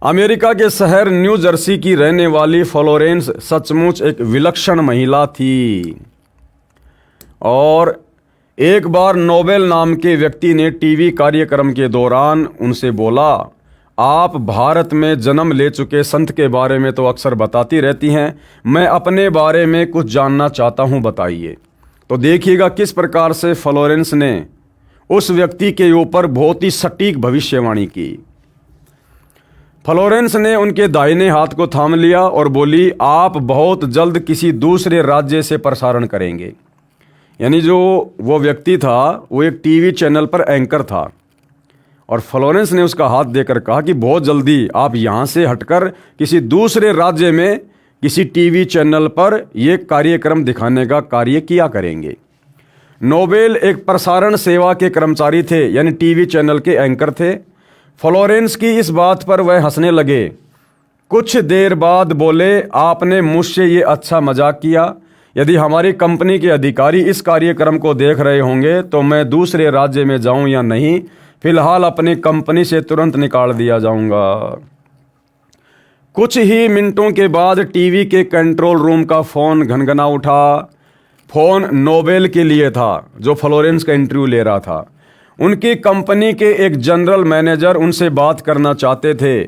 अमेरिका के शहर न्यू जर्सी की रहने वाली फ्लोरेंस सचमुच एक विलक्षण महिला थी, और एक बार नोबेल नाम के व्यक्ति ने टीवी कार्यक्रम के दौरान उनसे बोला, आप भारत में जन्म ले चुके संत के बारे में तो अक्सर बताती रहती हैं, मैं अपने बारे में कुछ जानना चाहता हूं, बताइए। तो देखिएगा किस प्रकार से फ्लोरेंस ने उस व्यक्ति के ऊपर बहुत ही सटीक भविष्यवाणी की। फ्लोरेंस ने उनके दाहिने हाथ को थाम लिया और बोली, आप बहुत जल्द किसी दूसरे राज्य से प्रसारण करेंगे। यानी जो वो व्यक्ति था वो एक टीवी चैनल पर एंकर था, और फ्लोरेंस ने उसका हाथ देकर कहा कि बहुत जल्दी आप यहाँ से हटकर किसी दूसरे राज्य में किसी टीवी चैनल पर ये कार्यक्रम दिखाने का कार्य किया करेंगे। नोबेल एक प्रसारण सेवा के कर्मचारी थे, यानी टीवी चैनल के एंकर थे। फ्लोरेंस की इस बात पर वह हंसने लगे। कुछ देर बाद बोले, आपने मुझसे ये अच्छा मजाक किया। यदि हमारी कंपनी के अधिकारी इस कार्यक्रम को देख रहे होंगे तो मैं दूसरे राज्य में जाऊं या नहीं, फिलहाल अपनी कंपनी से तुरंत निकाल दिया जाऊंगा। कुछ ही मिनटों के बाद टीवी के कंट्रोल रूम का फोन घनघना उठा। फोन नोबेल के लिए था जो फ्लोरेंस का इंटरव्यू ले रहा था। उनकी कंपनी के एक जनरल मैनेजर उनसे बात करना चाहते थे।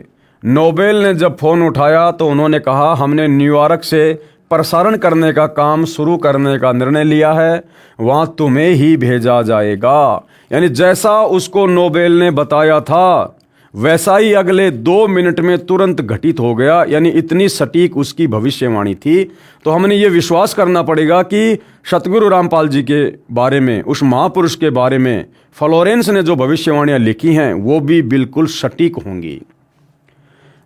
नोबेल ने जब फ़ोन उठाया तो उन्होंने कहा, हमने न्यूयॉर्क से प्रसारण करने का काम शुरू करने का निर्णय लिया है, वहाँ तुम्हें ही भेजा जाएगा। यानी जैसा उसको नोबेल ने बताया था वैसा ही अगले 2 मिनट में तुरंत घटित हो गया। यानी इतनी सटीक उसकी भविष्यवाणी थी। तो हमने ये विश्वास करना पड़ेगा कि सतगुरु रामपाल जी के बारे में, उस महापुरुष के बारे में फ्लोरेंस ने जो भविष्यवाणियाँ लिखी हैं वो भी बिल्कुल सटीक होंगी।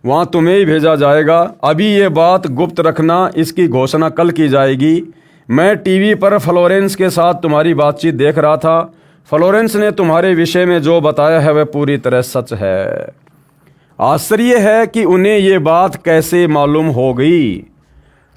वहाँ तुम्हें ही भेजा जाएगा। अभी ये बात गुप्त रखना, इसकी घोषणा कल की जाएगी। मैं टीवी पर फ्लोरेंस के साथ तुम्हारी बातचीत देख रहा था। फ्लोरेंस ने तुम्हारे विषय में जो बताया है वह पूरी तरह सच है। आश्चर्य है कि उन्हें ये बात कैसे मालूम हो गई।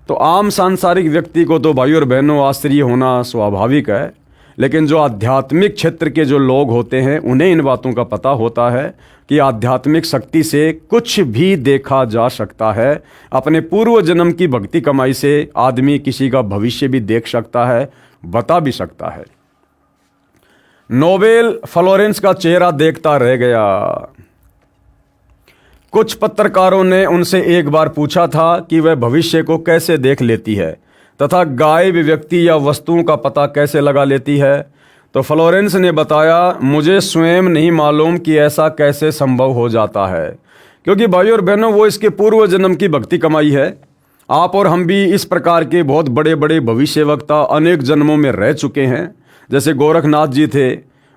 तो आम सांसारिक व्यक्ति को तो भाई और बहनों आश्चर्य होना स्वाभाविक है, लेकिन जो आध्यात्मिक क्षेत्र के जो लोग होते हैं उन्हें इन बातों का पता होता है कि आध्यात्मिक शक्ति से कुछ भी देखा जा सकता है। अपने पूर्व जन्म की भक्ति कमाई से आदमी किसी का भविष्य भी देख सकता है, बता भी सकता है। नोबेल फ्लोरेंस का चेहरा देखता रह गया। कुछ पत्रकारों ने उनसे एक बार पूछा था कि वह भविष्य को कैसे देख लेती है तथा गायब व्यक्ति या वस्तुओं का पता कैसे लगा लेती है। तो फ्लोरेंस ने बताया, मुझे स्वयं नहीं मालूम कि ऐसा कैसे संभव हो जाता है, क्योंकि भाई और बहनों वो इसके पूर्व जन्म की भक्ति कमाई है। आप और हम भी इस प्रकार के बहुत बड़े बड़े भविष्यवक्ता अनेक जन्मों में रह चुके हैं। जैसे गोरखनाथ जी थे,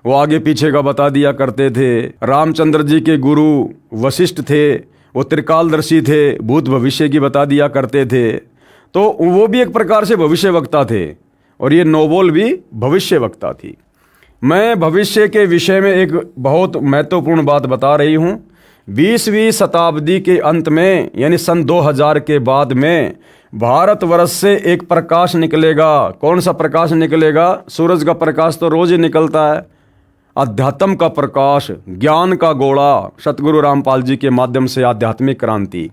वो आगे पीछे का बता दिया करते थे। रामचंद्र जी के गुरु वशिष्ठ थे, वो त्रिकालदर्शी थे, भूत भविष्य की बता दिया करते थे। तो वो भी एक प्रकार से भविष्यवक्ता थे और ये नोबेल भी भविष्यवक्ता थी। मैं भविष्य के विषय में एक बहुत महत्वपूर्ण बात बता रही हूँ। 20वीं शताब्दी के अंत में यानी सन 2000 के बाद में भारतवर्ष से एक प्रकाश निकलेगा। कौन सा प्रकाश निकलेगा? सूरज का प्रकाश तो रोज ही निकलता है। अध्यात्म का प्रकाश, ज्ञान का गोला, सतगुरु रामपाल जी के माध्यम से आध्यात्मिक क्रांति।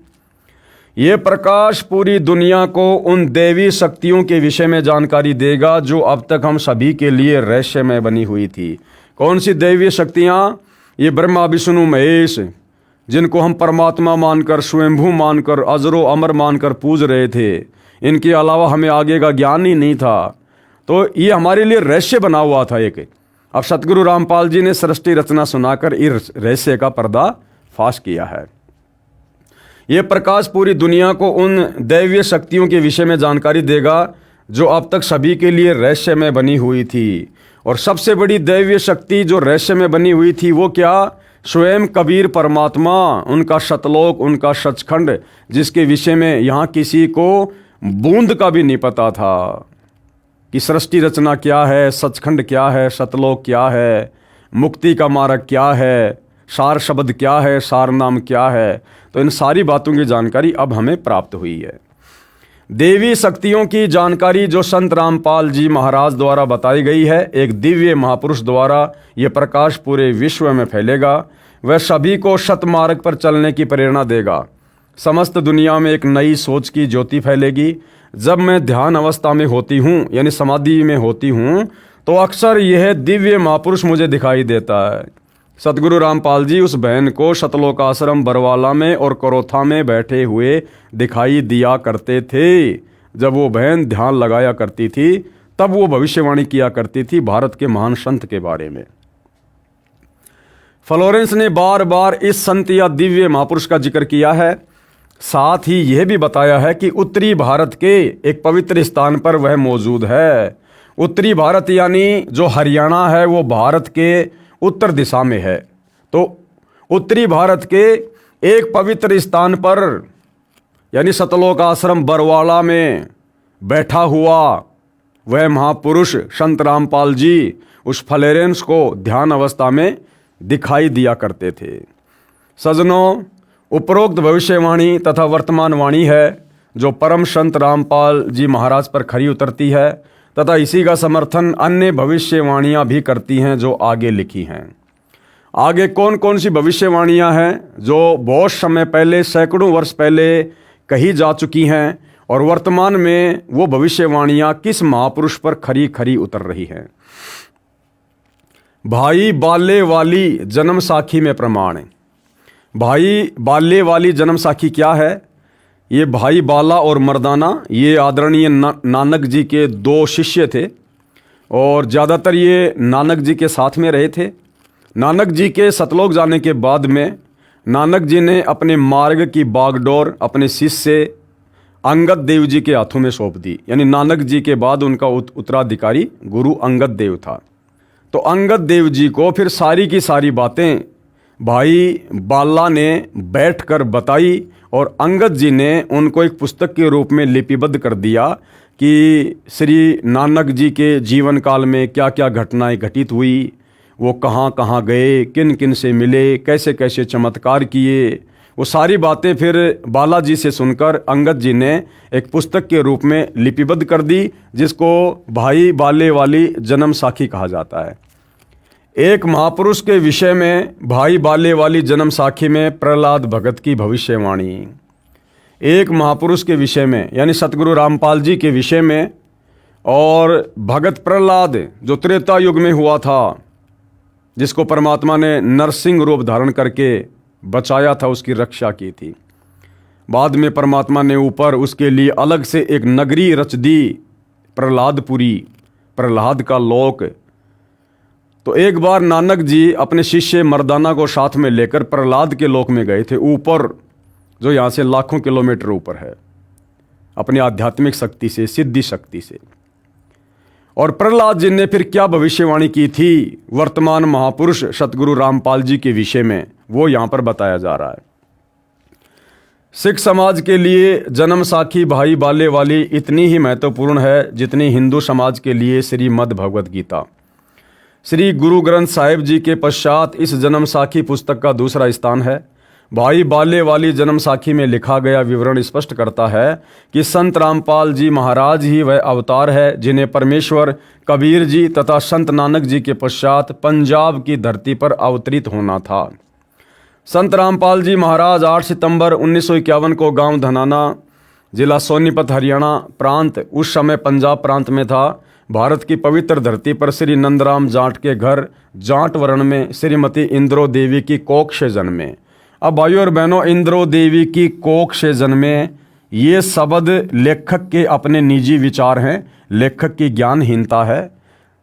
ये प्रकाश पूरी दुनिया को उन देवी शक्तियों के विषय में जानकारी देगा जो अब तक हम सभी के लिए रहस्यमय बनी हुई थी। कौन सी देवी शक्तियाँ? ये ब्रह्मा विष्णु महेश, जिनको हम परमात्मा मानकर, स्वयंभू मानकर, अजरो अमर मानकर पूज रहे थे। इनके अलावा हमें आगे का ज्ञान ही नहीं था। तो ये हमारे लिए रहस्य बना हुआ था एक। अब सतगुरु रामपाल जी ने सृष्टि रचना सुनाकर इस रहस्य का पर्दा फाश किया है। ये प्रकाश पूरी दुनिया को उन दैवीय शक्तियों के विषय में जानकारी देगा जो अब तक सभी के लिए रहस्य में बनी हुई थी। और सबसे बड़ी दैवीय शक्ति जो रहस्य में बनी हुई थी वो क्या? स्वयं कबीर परमात्मा, उनका शतलोक, उनका सचखंड, जिसके विषय में यहाँ किसी को बूंद का भी नहीं पता था कि सृष्टि रचना क्या है, सचखंड क्या है, शतलोक क्या है, मुक्ति का मार्ग क्या है, सार शब्द क्या है, सार नाम क्या है। तो इन सारी बातों की जानकारी अब हमें प्राप्त हुई है। देवी शक्तियों की जानकारी जो संत रामपाल जी महाराज द्वारा बताई गई है, एक दिव्य महापुरुष द्वारा ये प्रकाश पूरे विश्व में फैलेगा। वह सभी को सतमार्ग पर चलने की प्रेरणा देगा। समस्त दुनिया में एक नई सोच की ज्योति फैलेगी। जब मैं ध्यान अवस्था में होती हूँ यानी समाधि में होती हूँ तो अक्सर यह दिव्य महापुरुष मुझे दिखाई देता है। सतगुरु रामपाल जी उस बहन को सतलोक आश्रम बरवाला में और करोथा में बैठे हुए दिखाई दिया करते थे। जब वो बहन ध्यान लगाया करती थी तब वो भविष्यवाणी किया करती थी भारत के महान संत के बारे में। फ्लोरेंस ने बार बार इस संत या दिव्य महापुरुष का जिक्र किया है। साथ ही यह भी बताया है कि उत्तरी भारत के एक पवित्र स्थान पर वह मौजूद है। उत्तरी भारत यानी जो हरियाणा है वो भारत के उत्तर दिशा में है। तो उत्तरी भारत के एक पवित्र स्थान पर यानी सतलोक आश्रम बरवाला में बैठा हुआ वह महापुरुष संत रामपाल जी उस फ्लोरेंस को ध्यान अवस्था में दिखाई दिया करते थे। सज्जनों, उपरोक्त भविष्यवाणी तथा वर्तमान वाणी है जो परम संत रामपाल जी महाराज पर खरी उतरती है तथा इसी का समर्थन अन्य भविष्यवाणियाँ भी करती हैं जो आगे लिखी हैं। आगे कौन कौन सी भविष्यवाणियाँ हैं जो बहुत समय पहले, सैकड़ों वर्ष पहले कही जा चुकी हैं और वर्तमान में वो भविष्यवाणियाँ किस महापुरुष पर खरी खरी उतर रही हैं। भाई बाले वाली जन्म साखी में प्रमाण है। भाई बाले वाली जन्म साखी क्या है? ये भाई बाला और मर्दाना ये आदरणीय नानक जी के दो शिष्य थे और ज़्यादातर ये नानक जी के साथ में रहे थे। नानक जी के सतलोक जाने के बाद में नानक जी ने अपने मार्ग की बागडोर अपने शिष्य अंगद देव जी के हाथों में सौंप दी। यानी नानक जी के बाद उनका उत्तराधिकारी गुरु अंगद देव था। तो अंगद देव जी को फिर सारी की सारी बातें भाई बाला ने बैठकर बताई और अंगद जी ने उनको एक पुस्तक के रूप में लिपिबद्ध कर दिया कि श्री नानक जी के जीवन काल में क्या क्या घटनाएं घटित हुई, वो कहाँ कहाँ गए, किन किन से मिले, कैसे कैसे चमत्कार किए, वो सारी बातें फिर बालाजी से सुनकर अंगद जी ने एक पुस्तक के रूप में लिपिबद्ध कर दी, जिसको भाई बाले वाली जन्म साखी कहा जाता है। एक महापुरुष के विषय में भाई बाले वाली जन्म साखी में प्रहलाद भगत की भविष्यवाणी, एक महापुरुष के विषय में यानी सतगुरु रामपाल जी के विषय में, और भगत प्रहलाद जो त्रेता युग में हुआ था, जिसको परमात्मा ने नरसिंह रूप धारण करके बचाया था, उसकी रक्षा की थी। बाद में परमात्मा ने ऊपर उसके लिए अलग से एक नगरी रच दी, प्रहलादपुरी, प्रहलाद का लोक। तो एक बार नानक जी अपने शिष्य मर्दाना को साथ में लेकर प्रहलाद के लोक में गए थे, ऊपर, जो यहाँ से लाखों किलोमीटर ऊपर है, अपनी आध्यात्मिक शक्ति से, सिद्धि शक्ति से। और प्रहलाद जी ने फिर क्या भविष्यवाणी की थी वर्तमान महापुरुष सतगुरु रामपाल जी के विषय में, वो यहाँ पर बताया जा रहा है। सिख समाज के लिए जन्म साखी भाई बाले वाली इतनी ही महत्वपूर्ण है जितनी हिंदू समाज के लिए श्रीमद् भगवद गीता। श्री गुरु ग्रंथ साहिब जी के पश्चात इस जन्म साखी पुस्तक का दूसरा स्थान है। भाई बाले वाली जन्म साखी में लिखा गया विवरण स्पष्ट करता है कि संत रामपाल जी महाराज ही वह अवतार है जिन्हें परमेश्वर कबीर जी तथा संत नानक जी के पश्चात पंजाब की धरती पर अवतरित होना था। संत रामपाल जी महाराज 8 सितंबर 1951 को गांव धनाना, जिला सोनीपत, हरियाणा प्रांत, उस समय पंजाब प्रांत में था, भारत की पवित्र धरती पर श्री नंदराम जाट के घर जाट वर्ण में श्रीमती इंद्रो देवी की कोख से जन्मे। अब भाइयों और बहनों, इंद्रो देवी की कोख से जन्मे, ये शब्द लेखक के अपने निजी विचार हैं, लेखक की ज्ञानहीनता है।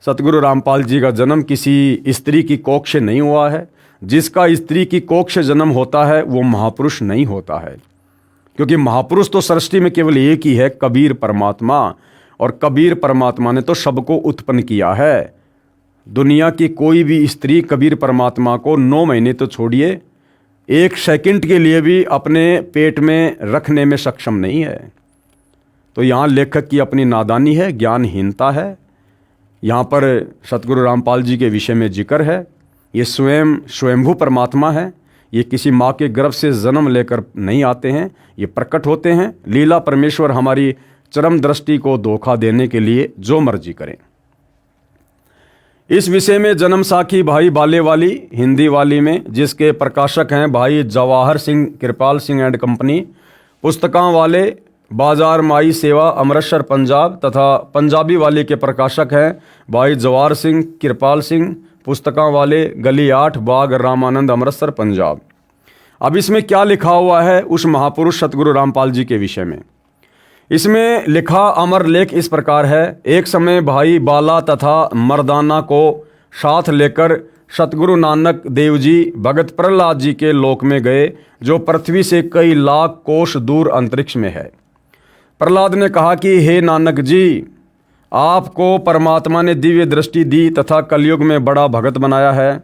सतगुरु रामपाल जी का जन्म किसी स्त्री की कोख से नहीं हुआ है। जिसका स्त्री की कोख से जन्म होता है वो महापुरुष नहीं होता है, क्योंकि महापुरुष तो सृष्टि में केवल एक ही है, कबीर परमात्मा। और कबीर परमात्मा ने तो सबको उत्पन्न किया है। दुनिया की कोई भी स्त्री कबीर परमात्मा को 9 महीने तो छोड़िए, 1 सेकंड के लिए भी अपने पेट में रखने में सक्षम नहीं है। तो यहाँ लेखक की अपनी नादानी है, ज्ञानहीनता है। यहाँ पर सतगुरु रामपाल जी के विषय में जिक्र है। ये स्वयं स्वयंभू परमात्मा है। ये किसी माँ के गर्भ से जन्म लेकर नहीं आते हैं, ये प्रकट होते हैं। लीला परमेश्वर हमारी चरम दृष्टि को धोखा देने के लिए जो मर्जी करें। इस विषय में जन्म साखी भाई बाले वाली हिंदी वाली में, जिसके प्रकाशक हैं भाई जवाहर सिंह कृपाल सिंह एंड कंपनी, पुस्तकां वाले बाजार माई सेवा अमृतसर पंजाब, तथा पंजाबी वाले के प्रकाशक हैं भाई जवाहर सिंह कृपाल सिंह, पुस्तकां वाले गली 8 बाग रामानंद अमृतसर पंजाब। अब इसमें क्या लिखा हुआ है उस महापुरुष सतगुरु रामपाल जी के विषय में? इसमें लिखा अमर लेख इस प्रकार है। एक समय भाई बाला तथा मर्दाना को साथ लेकर सतगुरु नानक देव जी भगत प्रहलाद जी के लोक में गए, जो पृथ्वी से कई लाख कोस दूर अंतरिक्ष में है। प्रहलाद ने कहा कि हे नानक जी, आपको परमात्मा ने दिव्य दृष्टि दी तथा कलयुग में बड़ा भगत बनाया है।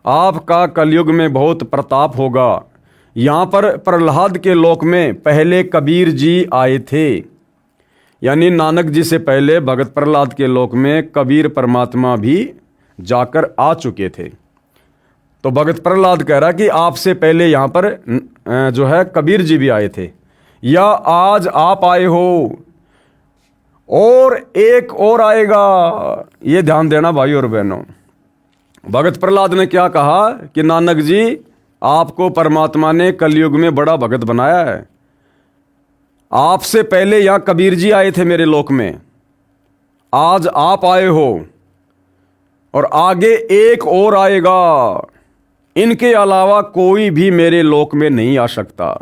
आपका कलयुग में बहुत प्रताप होगा। यहाँ पर प्रहलाद के लोक में पहले कबीर जी आए थे, यानी नानक जी से पहले भगत प्रहलाद के लोक में कबीर परमात्मा भी जाकर आ चुके थे। तो भगत प्रहलाद कह रहा कि आपसे पहले यहाँ पर जो है कबीर जी भी आए थे, या आज आप आए हो और एक और आएगा। ये ध्यान देना भाई और बहनों। भगत प्रहलाद ने क्या कहा कि नानक जी, आपको परमात्मा ने कलयुग में बड़ा भगत बनाया है। आपसे पहले यहाँ कबीर जी आए थे मेरे लोक में, आज आप आए हो। और आगे एक और आएगा, इनके अलावा कोई भी मेरे लोक में नहीं आ सकता।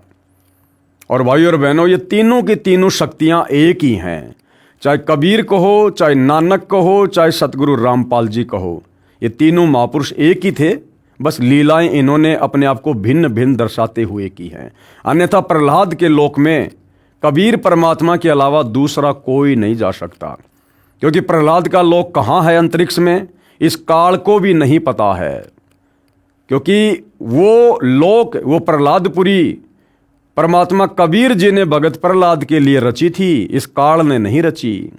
और भाइयों और बहनों, ये तीनों की तीनों शक्तियां एक ही हैं। चाहे कबीर कहो, चाहे नानक कहो, चाहे सतगुरु रामपाल जी कहो, ये तीनों महापुरुष एक ही थे, बस लीलाएं इन्होंने अपने आप को भिन्न भिन्न दर्शाते हुए की हैं। अन्यथा प्रहलाद के लोक में कबीर परमात्मा के अलावा दूसरा कोई नहीं जा सकता, क्योंकि प्रहलाद का लोक कहाँ है अंतरिक्ष में, इस काल को भी नहीं पता है। क्योंकि वो लोक, वो प्रहलादपुरी परमात्मा कबीर जी ने भगत प्रहलाद के लिए रची थी, इस काल ने नहीं रची।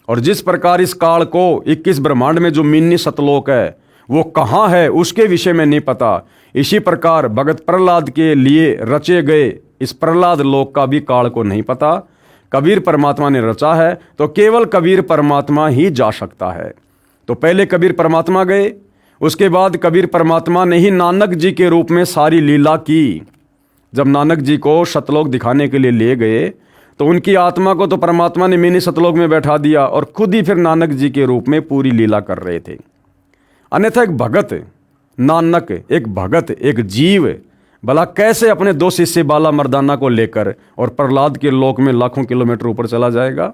और जिस प्रकार इस काल को 21 ब्रह्मांड में जो मिन्नी सतलोक है वो कहाँ है उसके विषय में नहीं पता, इसी प्रकार भगत प्रहलाद के लिए रचे गए इस प्रहलाद लोक का भी काल को नहीं पता। कबीर परमात्मा ने रचा है तो केवल कबीर परमात्मा ही जा सकता है। तो पहले कबीर परमात्मा गए, उसके बाद कबीर परमात्मा ने ही नानक जी के रूप में सारी लीला की। जब नानक जी को सतलोक दिखाने के लिए ले गए तो उनकी आत्मा को तो परमात्मा ने मिनी सतलोक में बैठा दिया और खुद ही फिर नानक जी के रूप में पूरी लीला कर रहे थे। अन्यथा एक भगत नानक, एक भगत, एक जीव भला कैसे अपने दो शिष्य बाला मर्दाना को लेकर और प्रहलाद के लोक में लाखों किलोमीटर ऊपर चला जाएगा।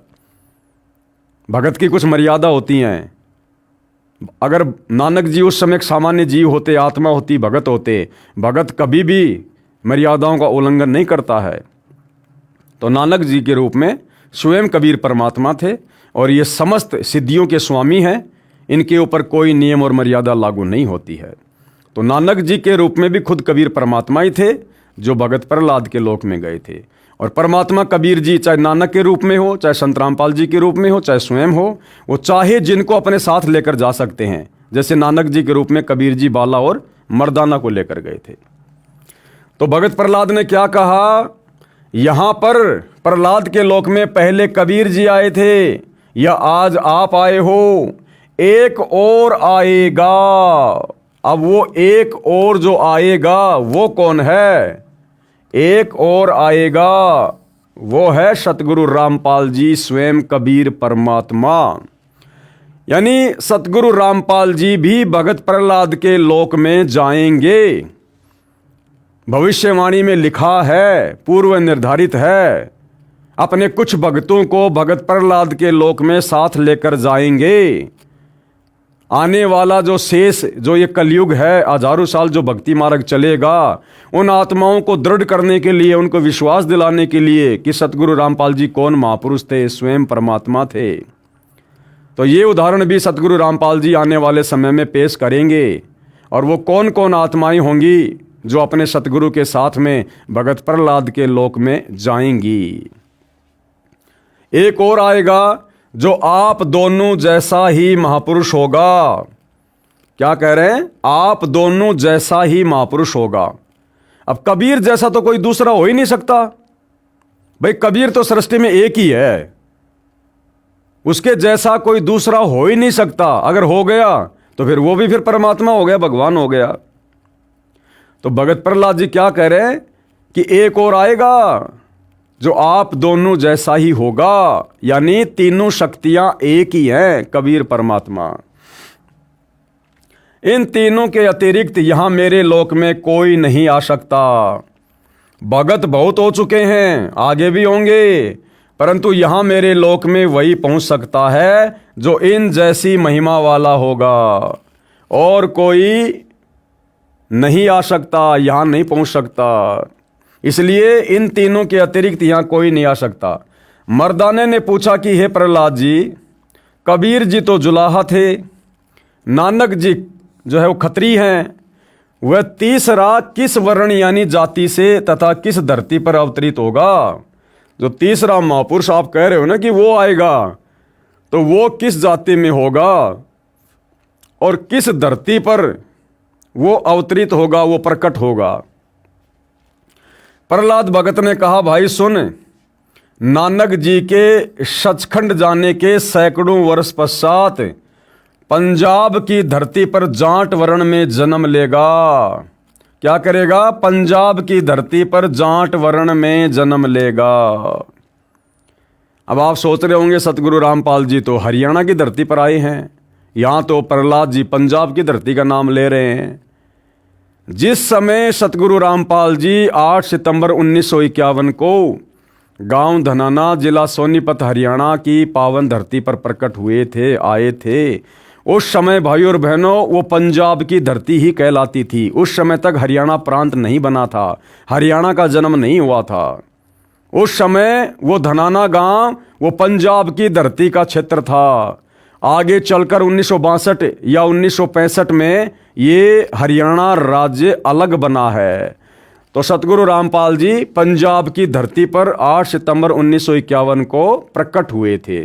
भगत की कुछ मर्यादा होती हैं। अगर नानक जी उस समय एक सामान्य जीव होते, आत्मा होती, भगत होते, भगत कभी भी मर्यादाओं का उल्लंघन नहीं करता है। तो नानक जी के रूप में स्वयं कबीर परमात्मा थे और ये समस्त सिद्धियों के स्वामी हैं, इनके ऊपर कोई नियम और मर्यादा लागू नहीं होती है। तो नानक जी के रूप में भी खुद कबीर परमात्मा ही थे जो भगत प्रहलाद के लोक में गए थे। और परमात्मा कबीर जी चाहे नानक के रूप में हो, चाहे संत रामपाल जी के रूप में हो, चाहे स्वयं हो, वो चाहे जिनको अपने साथ लेकर जा सकते हैं। जैसे नानक जी के रूप में कबीर जी बाला और मर्दाना को लेकर गए थे। तो भगत प्रहलाद ने क्या कहा, यहां पर प्रहलाद के लोक में पहले कबीर जी आए थे या आज आप आए हो, एक और आएगा। अब वो एक और जो आएगा वो कौन है? एक और आएगा वो है सतगुरु रामपाल जी, स्वयं कबीर परमात्मा। यानी सतगुरु रामपाल जी भी भगत प्रहलाद के लोक में जाएंगे। भविष्यवाणी में लिखा है, पूर्व निर्धारित है, अपने कुछ भक्तों को भगत प्रहलाद के लोक में साथ लेकर जाएंगे। आने वाला जो शेष, जो ये कलयुग है, हजारों साल जो भक्ति मार्ग चलेगा, उन आत्माओं को दृढ़ करने के लिए, उनको विश्वास दिलाने के लिए कि सतगुरु रामपाल जी कौन महापुरुष थे, स्वयं परमात्मा थे। तो ये उदाहरण भी सतगुरु रामपाल जी आने वाले समय में पेश करेंगे। और वो कौन कौन आत्माएं होंगी जो अपने सतगुरु के साथ में भगत प्रहलाद के लोक में जाएंगी। एक और आएगा जो आप दोनों जैसा ही महापुरुष होगा। क्या कह रहे हैं? आप दोनों जैसा ही महापुरुष होगा। अब कबीर जैसा तो कोई दूसरा हो ही नहीं सकता भाई, कबीर तो सृष्टि में एक ही है, उसके जैसा कोई दूसरा हो ही नहीं सकता। अगर हो गया तो फिर वो भी फिर परमात्मा हो गया, भगवान हो गया। तो भगत प्रहलाद जी क्या कह रहे हैं कि एक और आएगा जो आप दोनों जैसा ही होगा, यानी तीनों शक्तियां एक ही हैं, कबीर परमात्मा। इन तीनों के अतिरिक्त यहां मेरे लोक में कोई नहीं आ सकता। भगत बहुत हो चुके हैं, आगे भी होंगे, परंतु यहां मेरे लोक में वही पहुंच सकता है जो इन जैसी महिमा वाला होगा। और कोई नहीं आ सकता, यहां नहीं पहुंच सकता। इसलिए इन तीनों के अतिरिक्त यहां कोई नहीं आ सकता। मर्दाने ने पूछा कि हे प्रहलाद जी, कबीर जी तो जुलाहा थे, नानक जी जो है वो खत्री हैं, वह तीसरा किस वर्ण यानी जाति से तथा किस धरती पर अवतरित होगा? जो तीसरा महापुरुष आप कह रहे हो ना कि वो आएगा, तो वो किस जाति में होगा और किस धरती पर वो अवतरित होगा, वो प्रकट होगा? प्रहलाद भगत ने कहा, भाई सुन, नानक जी के सचखंड जाने के सैकड़ों वर्ष पश्चात पंजाब की धरती पर जाट वर्ण में जन्म लेगा। क्या करेगा? पंजाब की धरती पर जाट वर्ण में जन्म लेगा। अब आप सोच रहे होंगे सतगुरु रामपाल जी तो हरियाणा की धरती पर आए हैं, यहाँ तो प्रहलाद जी पंजाब की धरती का नाम ले रहे हैं। जिस समय सतगुरु रामपाल जी 8 सितंबर 1951 को गांव धनाना, जिला सोनीपत, हरियाणा की पावन धरती पर प्रकट हुए थे, आए थे, उस समय भाई और बहनों वो पंजाब की धरती ही कहलाती थी। उस समय तक हरियाणा प्रांत नहीं बना था, हरियाणा का जन्म नहीं हुआ था। उस समय वो धनाना गांव वो पंजाब की धरती का क्षेत्र था। आगे चलकर 1962 या 1965 में ये हरियाणा राज्य अलग बना है। तो सतगुरु रामपाल जी पंजाब की धरती पर 8 सितंबर 1951 को प्रकट हुए थे।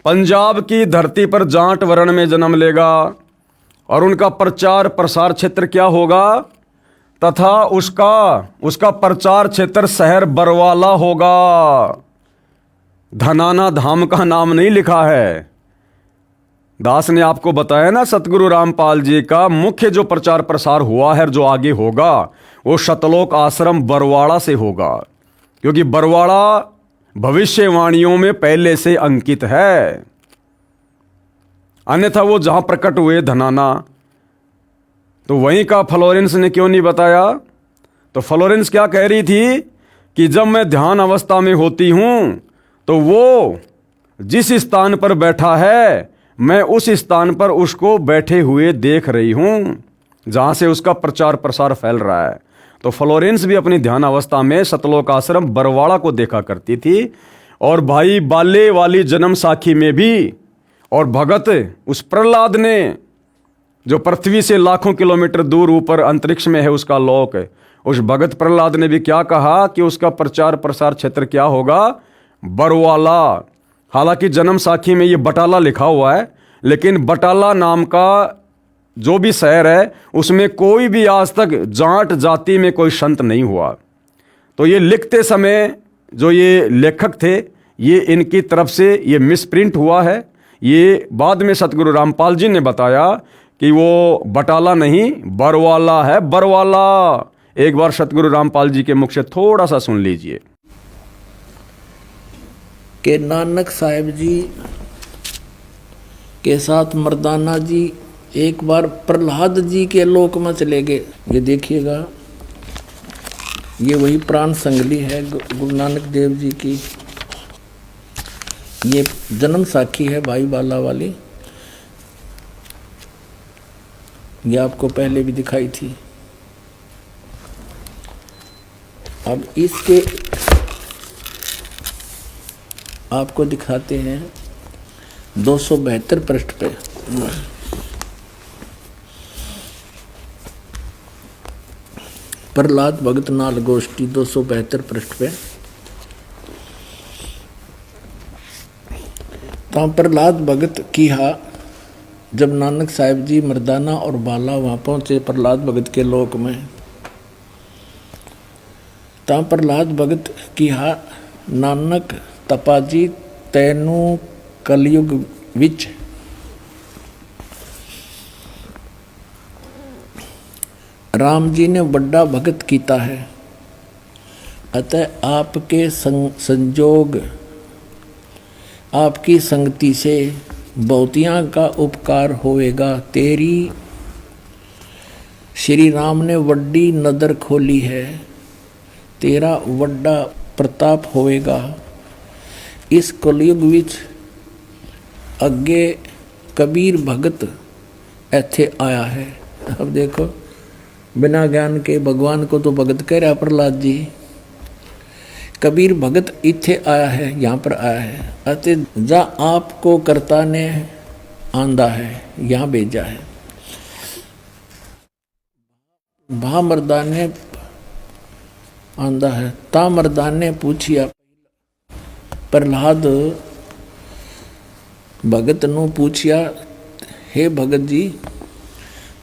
पंजाब की धरती पर जाट वर्ण में जन्म लेगा और उनका प्रचार प्रसार क्षेत्र क्या होगा, तथा उसका प्रचार क्षेत्र शहर बरवाला होगा। धनाना धाम का नाम नहीं लिखा है। दास ने आपको बताया ना, सतगुरु रामपाल जी का मुख्य जो प्रचार प्रसार हुआ है, जो आगे होगा, वो सतलोक आश्रम बरवाड़ा से होगा, क्योंकि बरवाड़ा भविष्यवाणियों में पहले से अंकित है। अन्यथा वो जहां प्रकट हुए धनाना, तो वहीं का फ्लोरेंस ने क्यों नहीं बताया? तो फ्लोरेंस क्या कह रही थी कि जब मैं ध्यान अवस्था में होती हूं तो वो जिस स्थान पर बैठा है, मैं उस स्थान पर उसको बैठे हुए देख रही हूं, जहां से उसका प्रचार प्रसार फैल रहा है। तो फ्लोरेंस भी अपनी ध्यान अवस्था में सतलोक आश्रम बरवाड़ा को देखा करती थी। और भाई बाले वाली जन्म साखी में भी, और भगत उस प्रहलाद ने, जो पृथ्वी से लाखों किलोमीटर दूर ऊपर अंतरिक्ष में है उसका लोक, उस भगत प्रहलाद ने भी क्या कहा कि उसका प्रचार प्रसार क्षेत्र क्या होगा, बरवाला। हालांकि जन्म साखी में ये बटाला लिखा हुआ है, लेकिन बटाला नाम का जो भी शहर है उसमें कोई भी आज तक जाट जाति में कोई संत नहीं हुआ। तो ये लिखते समय जो ये लेखक थे, ये इनकी तरफ से ये मिसप्रिंट हुआ है। ये बाद में सतगुरु रामपाल जी ने बताया कि वो बटाला नहीं बरवाला है, बरवाला। एक बार सतगुरु रामपाल जी के मुख से थोड़ा सा सुन लीजिए कि नानक साहिब जी के साथ मर्दाना जी एक बार प्रहलाद जी के लोक में चले गए। ये देखिएगा, ये वही प्राण संगली है गुरु नानक देव जी की। ये जन्म साखी है भाई बाला वाली, ये आपको पहले भी दिखाई थी। अब इसके आपको दिखाते हैं 272 पृष्ठ पे। प्रहलाद भगत नाल गोष्ठी 272 पृष्ठ पे। तो प्रहलाद भगत की जब नानक साहिब जी मर्दाना और बाला वहाँ पहुँचे प्रहलाद भगत के लोक में, तो प्रहलाद भगत की नानक तपाजी तैनू कलयुग विच राम जी ने बड़ा भगत कीता है, अतः आपके संजोग आपकी संगति से बहुतियाँ का उपकार होएगा। तेरी श्री राम ने वड्डी नदर खोली है, तेरा वड्डा प्रताप होएगा। इस कलयुग विच अगे कबीर भगत ऐथे आया है। अब देखो, बिना ज्ञान के भगवान को तो भगत कह रहा प्रहलाद जी। कबीर भगत इथे आया है, यहाँ पर आया है, अते जा आपको कर्ता ने आंदा है, यहाँ भेजा है। भा मर्दान ने आंदा है, ता मर्दान ने पूछिया। प्रहलाद भगत नू पूछिया, हे भगत जी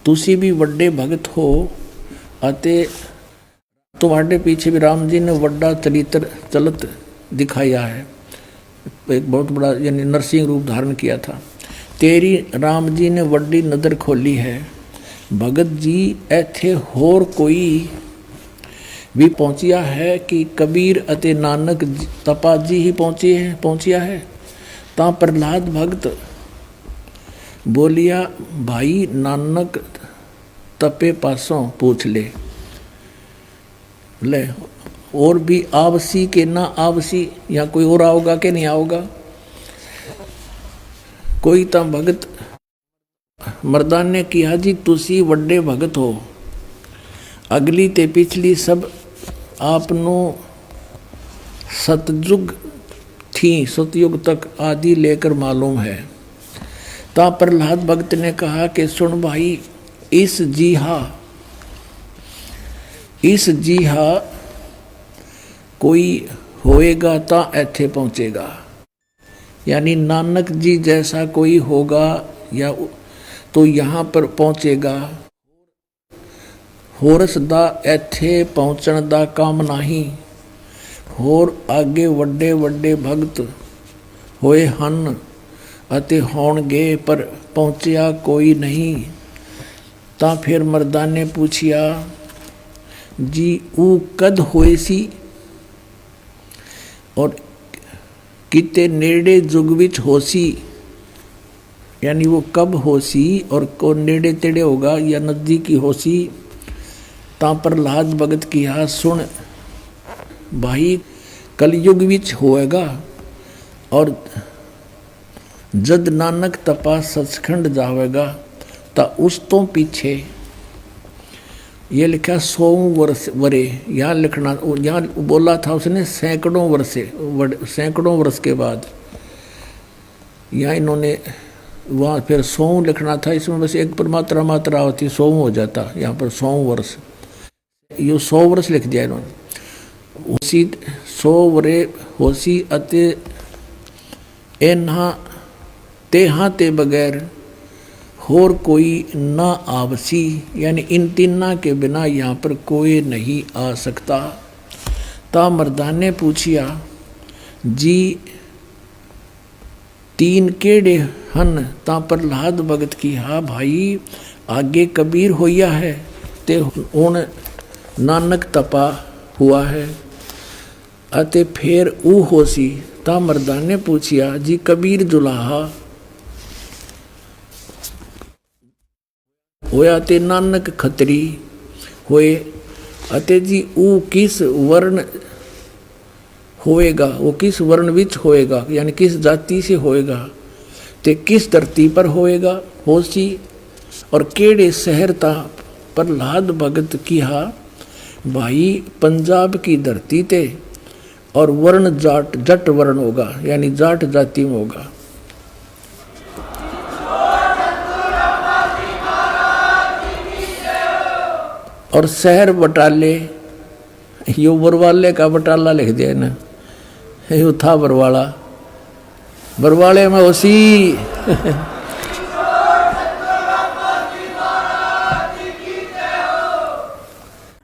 तुसी भी वड्डे भगत हो, अते तुम्हारे पीछे भी राम जी ने वड्डा चरित्र चलत दिखाया है, एक बहुत बड़ा यानी नरसिंह रूप धारण किया था। तेरी राम जी ने वड्डी नदर खोली है। भगत जी ऐथे होर कोई भी पहुंचिया है कि कबीर अते नानक तपा जी ही पहुंचिया है। ता प्रहलाद भगत बोलिया भाई नानक तपे पासों पूछ ले और भी आवसी के ना आवसी, या कोई और आओगा कि नहीं आओगा। कोई तो भगत मर्दान ने किया जी तुसी वड्डे भगत हो, अगली ते पिछली सब आपनो सतयुग थी, सतयुग तक आदि लेकर मालूम है। ता प्रहलाद भगत ने कहा कि सुन भाई, इस जीहा कोई होएगा ता ऐथे पहुंचेगा, यानी नानक जी जैसा कोई होगा या तो यहाँ पर पहुंचेगा। होरस दा ऐथे पहुंचण दा काम नहीं, होर आगे वड्डे वड्डे भगत होए हन अते होणगे, पर पहुंचिया कोई नहीं। ता फिर मर्दान ने पूछिया जी ऊ कद होए सी, और किते नेड़े जुग विच होसी, यानी वो कब होसी और को नेड़े तेड़े होगा या नजदीकी होसी। ता प्रहलाद भगत किया सुन भाई, कलयुग विच होएगा, और जद नानक तपा सचखंड जावेगा ता उस तो पीछे ये लिखा 100 वर्ष वरे, यहाँ लिखना, यहाँ बोला था उसने सैकड़ों वर्ष के बाद, यहाँ इन्होंने वहाँ फिर 100 लिखना था, इसमें बस एक पर मात्रा होती 100 हो जाता, यहाँ पर 100 वर्ष, ये 100 वर्ष लिख दिया इन्होंने। उसी 100 वरे होसी अते एना तेहा ते बगैर होर कोई ना आवसी, यानी इन तीना के बिना यहाँ पर कोई नहीं आ सकता। ता मर्दान ने पूछिया जी तीन केड़े हन। ता प्रहलाद भगत की हा भाई, आगे कबीर होया है ते हुण नानक तपा हुआ है, अते फिर ऊ होसी। ता मर्दान ने पूछिया जी कबीर जुलाहा होया ते नानक खत्री होए, अते जी ऊ किस वर्ण होएगा, वो किस वर्ण विच होएगा, यानी किस जाति से होएगा, ते किस धरती पर होएगा होसी, और केड़े शहर ता प्रहलाद भगत किहा भाई पंजाब की धरती ते, और वर्ण जट वर्ण होगा, यानी जाट जाति में होगा। और शहर बटाले, यो बरवाले का बटाला लिख दिया ना, यो था बरवाले में उसी।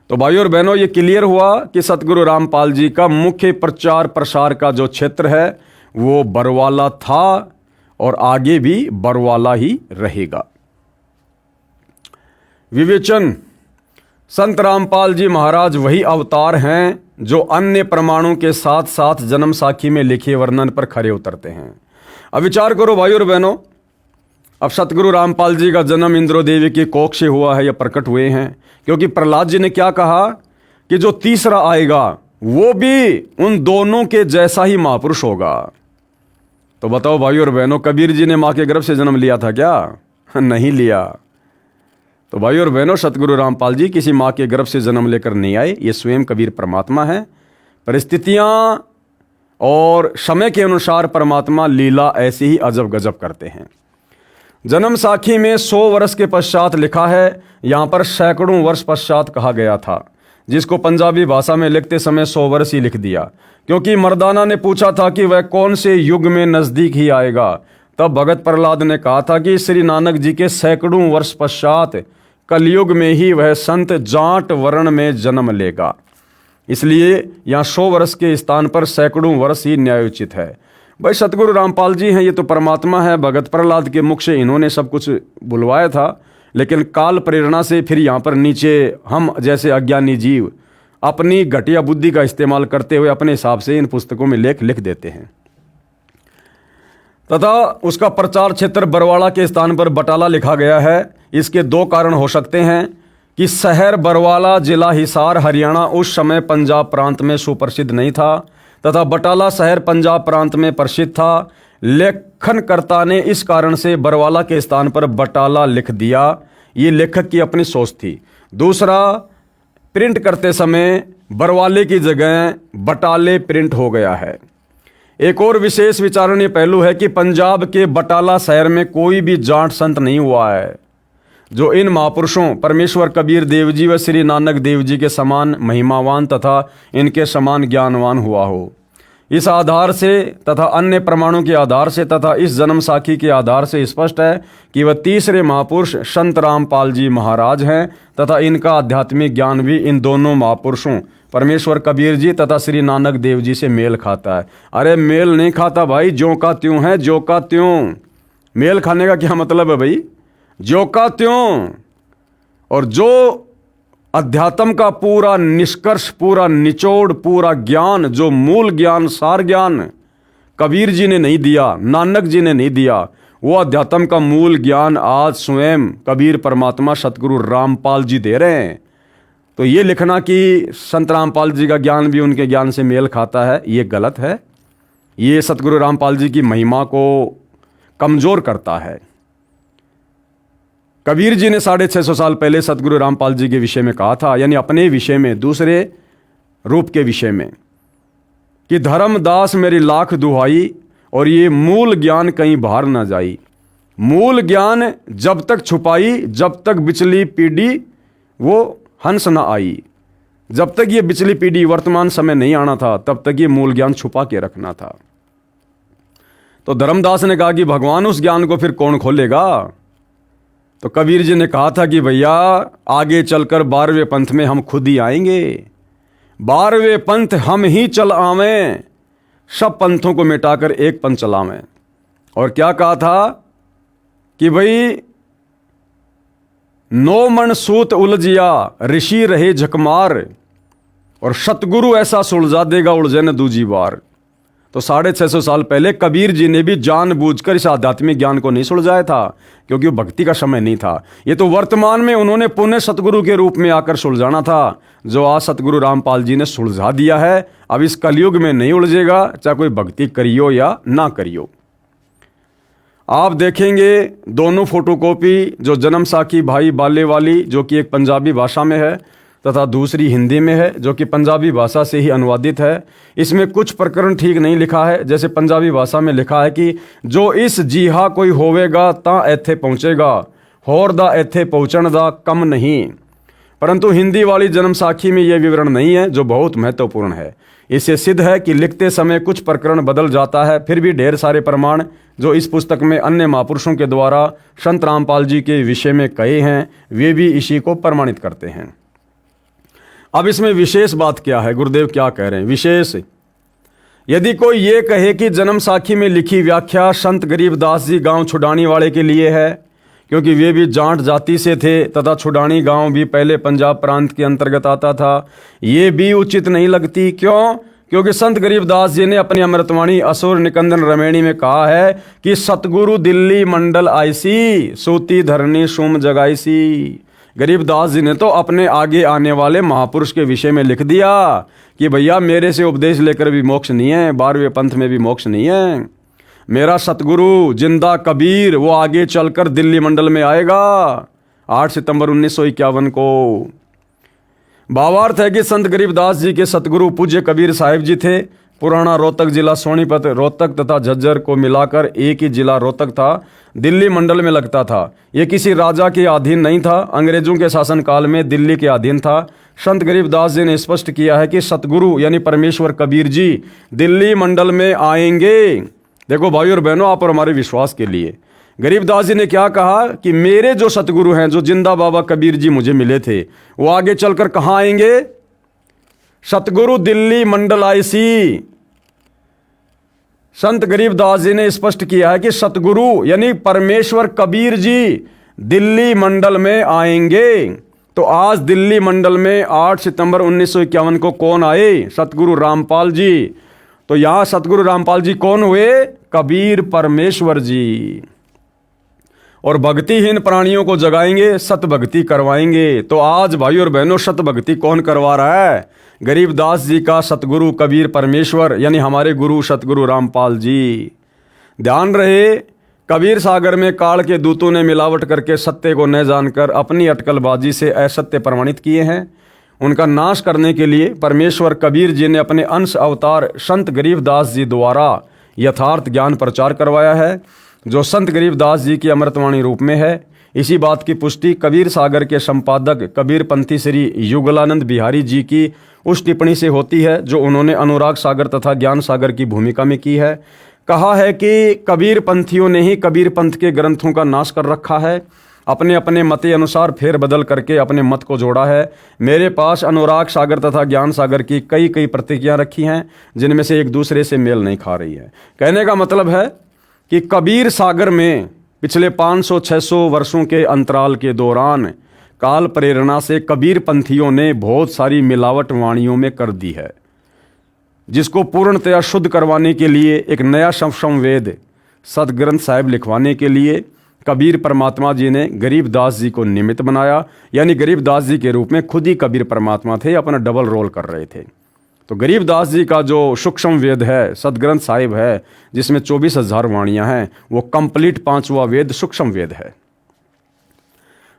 तो भाइयों और बहनों, ये क्लियर हुआ कि सतगुरु रामपाल जी का मुख्य प्रचार प्रसार का जो क्षेत्र है वो बरवाला था और आगे भी बरवाला ही रहेगा। विवेचन, संत रामपाल जी महाराज वही अवतार हैं जो अन्य प्रमाणों के साथ साथ जन्म साखी में लिखे वर्णन पर खरे उतरते हैं। अब विचार करो भाइयों और बहनों, अब सतगुरु रामपाल जी का जन्म इंद्रो देवी की कोख से हुआ है या प्रकट हुए हैं, क्योंकि प्रहलाद जी ने क्या कहा कि जो तीसरा आएगा वो भी उन दोनों के जैसा ही महापुरुष होगा। तो बताओ भाइयों और बहनों, कबीर जी ने मां के गर्भ से जन्म लिया था क्या? नहीं लिया। तो भाइयों और बहनों, सतगुरु रामपाल जी किसी मां के गर्भ से जन्म लेकर नहीं आए, ये स्वयं कबीर परमात्मा है। परिस्थितियां और समय के अनुसार परमात्मा लीला ऐसे ही अजब गजब करते हैं। जन्म साखी में 100 वर्ष के पश्चात लिखा है, यहां पर सैकड़ों वर्ष पश्चात कहा गया था, जिसको पंजाबी भाषा में लिखते समय 100 वर्ष ही लिख दिया, क्योंकि मर्दाना ने पूछा था कि वह कौन से युग में नजदीक ही आएगा। तब भगत प्रहलाद ने कहा था कि श्री नानक जी के सैकड़ों वर्ष पश्चात कलयुग में ही वह संत जाट वर्ण में जन्म लेगा। इसलिए यहाँ 100 वर्ष के स्थान पर सैकड़ों वर्ष ही न्यायोचित है। भाई सतगुरु रामपाल जी हैं, ये तो परमात्मा है। भगत प्रहलाद के मुख से इन्होंने सब कुछ बुलवाया था, लेकिन काल प्रेरणा से फिर यहाँ पर नीचे हम जैसे अज्ञानी जीव अपनी घटिया बुद्धि का इस्तेमाल करते हुए अपने हिसाब से इन पुस्तकों में लेख लिख देते हैं। तथा उसका प्रचार क्षेत्र बरवाड़ा के स्थान पर बटाला लिखा गया है। इसके दो कारण हो सकते हैं कि शहर बरवाला जिला हिसार हरियाणा उस समय पंजाब प्रांत में सुप्रसिद्ध नहीं था तथा बटाला शहर पंजाब प्रांत में प्रसिद्ध था। लेखनकर्ता ने इस कारण से बरवाला के स्थान पर बटाला लिख दिया। ये लेखक की अपनी सोच थी। दूसरा, प्रिंट करते समय बरवाले की जगह बटाले प्रिंट हो गया है। एक और विशेष विचारणीय पहलू है कि पंजाब के बटाला शहर में कोई भी जाट संत नहीं हुआ है जो इन महापुरुषों परमेश्वर कबीर देव जी व श्री नानक देव जी के समान महिमावान तथा इनके समान ज्ञानवान हुआ हो। इस आधार से तथा अन्य प्रमाणों के आधार से तथा इस जन्म साखी के आधार से स्पष्ट है कि वह तीसरे महापुरुष संत रामपाल जी महाराज हैं तथा इनका आध्यात्मिक ज्ञान भी इन दोनों महापुरुषों परमेश्वर कबीर जी तथा श्री नानक देव जी से मेल खाता है। अरे मेल नहीं खाता भाई, ज्यों का त्यों है, ज्यों का त्यों। मेल खाने का क्या मतलब है भाई? ज्यों का त्यों। और जो अध्यात्म का पूरा निष्कर्ष, पूरा निचोड़, पूरा ज्ञान, जो मूल ज्ञान, सार ज्ञान कबीर जी ने नहीं दिया, नानक जी ने नहीं दिया, वो अध्यात्म का मूल ज्ञान आज स्वयं कबीर परमात्मा सतगुरु रामपाल जी दे रहे हैं। तो ये लिखना कि संत रामपाल जी का ज्ञान भी उनके ज्ञान से मेल खाता है, ये गलत है। ये सतगुरु रामपाल जी की महिमा को कमजोर करता है। कबीर जी ने 650 साल पहले सतगुरु रामपाल जी के विषय में कहा था, यानी अपने विषय में, दूसरे रूप के विषय में, कि धर्मदास मेरी लाख दुहाई और ये मूल ज्ञान कहीं बाहर ना जाई। मूल ज्ञान जब तक छुपाई, जब तक बिचली पीढ़ी वो हंस ना आई। जब तक ये बिचली पीढ़ी वर्तमान समय नहीं आना था, तब तक ये मूल ज्ञान छुपा के रखना था। तो धर्मदास ने कहा कि भगवान उस ज्ञान को फिर कौन खोलेगा? तो कबीर जी ने कहा था कि भैया आगे चलकर 12वें पंथ में हम खुद ही आएंगे, 12वें पंथ हम ही चल आवें, सब पंथों को मिटाकर एक पंथ चलावें। और क्या कहा था कि भाई 9 मन सूत उलझिया ऋषि रहे झकमार और सतगुरु ऐसा सुलझा देगा उलझे न दूजी बार। तो 650 साल पहले कबीर जी ने भी जानबूझकर इस आध्यात्मिक ज्ञान को नहीं सुलझाया था, क्योंकि वो भक्ति का समय नहीं था। ये तो वर्तमान में उन्होंने पुण्य सतगुरु के रूप में आकर सुलझाना था, जो आज सतगुरु रामपाल जी ने सुलझा दिया है। अब इस कलयुग में नहीं उलझेगा, चाहे कोई भक्ति करियो या ना करियो। आप देखेंगे दोनों फोटोकॉपी, जो जन्म साखी भाई बाले वाली, जो कि एक पंजाबी भाषा में है, तथा दूसरी हिंदी में है, जो कि पंजाबी भाषा से ही अनुवादित है। इसमें कुछ प्रकरण ठीक नहीं लिखा है। जैसे पंजाबी भाषा में लिखा है कि जो इस जीहा कोई होवेगा ता एथे पहुँचेगा, होर दा एथे पहुँचण दा कम नहीं। परंतु हिंदी वाली जन्म साखी में यह विवरण नहीं है, जो बहुत महत्वपूर्ण है। इससे सिद्ध है कि लिखते समय कुछ प्रकरण बदल जाता है, फिर भी ढेर सारे प्रमाण जो इस पुस्तक में अन्य महापुरुषों के द्वारा संत रामपाल जी के विषय में कहे हैं, वे भी इसी को प्रमाणित करते हैं। अब इसमें विशेष बात क्या है? गुरुदेव क्या कह रहे हैं? विशेष, यदि कोई ये कहे कि जन्म साखी में लिखी व्याख्या संत गरीबदास जी गांव छुडानी वाले के लिए है, क्योंकि वे भी जाट जाति से थे तथा छुडानी गांव भी पहले पंजाब प्रांत के अंतर्गत आता था, ये भी उचित नहीं लगती। क्यों? क्योंकि संत गरीबदास जी ने अपनी अमृतवाणी असुर निकंदन रमेणी में कहा है कि सतगुरु दिल्ली मंडल आईसी, सूती धरनी सुम जगाईसी। गरीबदास जी ने तो अपने आगे आने वाले महापुरुष के विषय में लिख दिया कि भैया मेरे से उपदेश लेकर भी मोक्ष नहीं है, 12वें पंथ में भी मोक्ष नहीं है। मेरा सतगुरु जिंदा कबीर वो आगे चलकर दिल्ली मंडल में आएगा 8 सितंबर 1951 को। भावार्थ है कि संत गरीबदास जी के सतगुरु पूज्य कबीर साहिब जी थे। पुराना रोहतक जिला सोनीपत, रोहतक तथा झज्जर को मिलाकर एक ही जिला रोहतक था, दिल्ली मंडल में लगता था। ये किसी राजा के अधीन नहीं था, अंग्रेजों के शासनकाल में दिल्ली के अधीन था। संत गरीबदास जी ने स्पष्ट किया है कि सतगुरु यानी परमेश्वर कबीर जी दिल्ली मंडल में आएंगे। देखो भाई और बहनों, आप और हमारे विश्वास के लिए गरीबदास जी ने क्या कहा कि मेरे जो सतगुरु हैं, जो जिंदा बाबा कबीर जी मुझे मिले थे, वो आगे चलकर कहाँ आएंगे? सतगुरु दिल्ली मंडल आईसी। संत गरीबदास जी ने स्पष्ट किया है कि सतगुरु यानी परमेश्वर कबीर जी दिल्ली मंडल में आएंगे। तो आज दिल्ली मंडल में 8 सितंबर 1951 को कौन आए? सतगुरु रामपाल जी। तो यहां सतगुरु रामपाल जी कौन हुए? कबीर परमेश्वर जी। और भक्तिहीन प्राणियों को जगाएंगे, सत भक्ति करवाएंगे। तो आज भाई और बहनों, सत भक्ति कौन करवा रहा है? गरीबदास जी का सतगुरु कबीर परमेश्वर, यानी हमारे गुरु सतगुरु रामपाल जी। ध्यान रहे, कबीर सागर में काल के दूतों ने मिलावट करके सत्य को न जानकर अपनी अटकलबाजी से असत्य प्रमाणित किए हैं। उनका नाश करने के लिए परमेश्वर कबीर जी ने अपने अंश अवतार संत गरीबदास जी द्वारा यथार्थ ज्ञान प्रचार करवाया है, जो संत गरीबदास जी की अमृतवाणी रूप में है। इसी बात की पुष्टि कबीर सागर के संपादक कबीर पंथी श्री युगलानंद बिहारी जी की उस टिप्पणी से होती है जो उन्होंने अनुराग सागर तथा ज्ञान सागर की भूमिका में की है। कहा है कि कबीर पंथियों ने ही कबीर पंथ के ग्रंथों का नाश कर रखा है, अपने अपने मत अनुसार फेर बदल करके अपने मत को जोड़ा है। मेरे पास अनुराग सागर तथा ज्ञान सागर की कई प्रतिक्रियाएं रखी हैं, जिनमें से एक दूसरे से मेल नहीं खा रही है। कहने का मतलब है कि कबीर सागर में पिछले 500-600 वर्षों के अंतराल के दौरान काल प्रेरणा से कबीर पंथियों ने बहुत सारी मिलावट वाणियों में कर दी है, जिसको पूर्णतया शुद्ध करवाने के लिए एक नया संवेद सदग्रंथ साहिब लिखवाने के लिए कबीर परमात्मा जी ने गरीबदास जी को निमित्त बनाया। यानी गरीबदास जी के रूप में खुद ही कबीर परमात्मा थे, अपना डबल रोल कर रहे थे। तो गरीबदास जी का जो सूक्ष्म वेद है, सदग्रंथ साहिब है, जिसमें 24,000 वाणियां हैं, वो कंप्लीट 5वां वेद सूक्ष्म वेद है।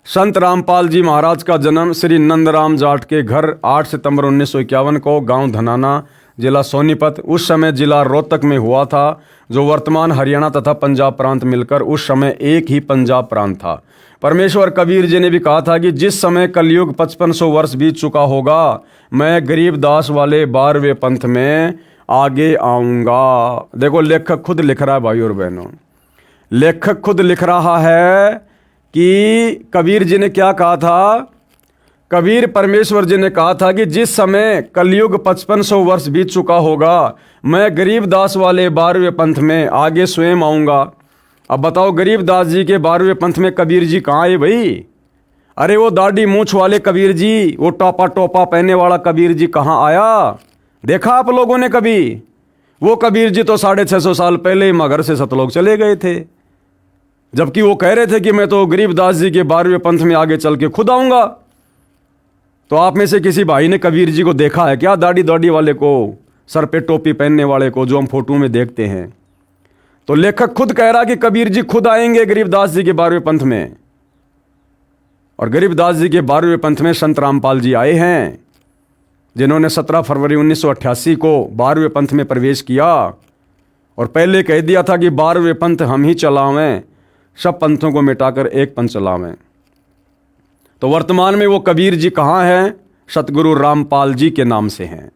संत रामपाल जी महाराज का जन्म श्री नंदराम जाट के घर 8 सितंबर 1951 को गांव धनाना, जिला सोनीपत, उस समय जिला रोहतक में हुआ था, जो वर्तमान हरियाणा तथा पंजाब प्रांत मिलकर उस समय एक ही पंजाब प्रांत था। परमेश्वर कबीर जी ने भी कहा था कि जिस समय कलयुग 5500 वर्ष बीत चुका होगा, मैं गरीबदास वाले 12वें पंथ में आगे आऊंगा। देखो, लेखक खुद लिख रहा है भाई और बहनों, लेखक खुद लिख रहा है कि कबीर जी ने क्या कहा था। कबीर परमेश्वर जी ने कहा था कि जिस समय कलयुग 5500 वर्ष बीत चुका होगा, मैं गरीबदास वाले 12वें पंथ में आगे स्वयं आऊंगा। अब बताओ, गरीबदास जी के 12वें पंथ में कबीर जी कहाँ आए भाई? अरे वो दाढ़ी मूछ वाले कबीर जी, वो टोपा पहनने वाला कबीर जी कहाँ आया? देखा आप लोगों ने कभी? वो कबीर जी तो 650 साल पहले मगर से सतलोक चले गए थे, जबकि वो कह रहे थे कि मैं तो गरीबदास जी के 12वें पंथ में आगे चल के खुद आऊंगा। तो आप में से किसी भाई ने कबीर जी को देखा है क्या? दाढ़ी वाले को, सर पे टोपी पहनने वाले को, जो हम फोटो में देखते हैं। तो लेखक खुद कह रहा कि कबीर जी खुद आएंगे गरीबदास जी के 12वें पंथ में। और गरीबदास जी के 12वें पंथ में संत रामपाल जी आए हैं, जिन्होंने 17 फरवरी 1988 को 12वें पंथ में प्रवेश किया और पहले कह दिया था कि 12वें पंथ हम ही चलावें, सब पंथों को मिटाकर एक पंथ चलावें। तो वर्तमान में वो कबीर जी कहाँ हैं? सतगुरु रामपाल जी के नाम से हैं।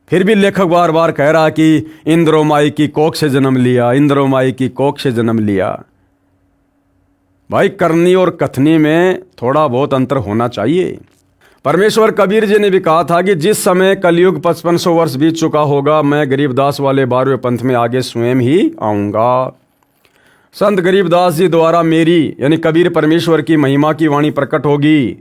फिर भी लेखक बार बार कह रहा कि इंद्रोमाई की कोख से जन्म लिया, इंद्रोमाई की कोख से जन्म लिया। भाई, करनी और कथनी में थोड़ा बहुत अंतर होना चाहिए। परमेश्वर कबीर जी ने भी कहा था कि जिस समय कलयुग 5500 वर्ष बीत चुका होगा, मैं गरीबदास वाले 12वें पंथ में आगे स्वयं ही आऊंगा। संत गरीबदास जी द्वारा मेरी यानी कबीर परमेश्वर की महिमा की वाणी प्रकट होगी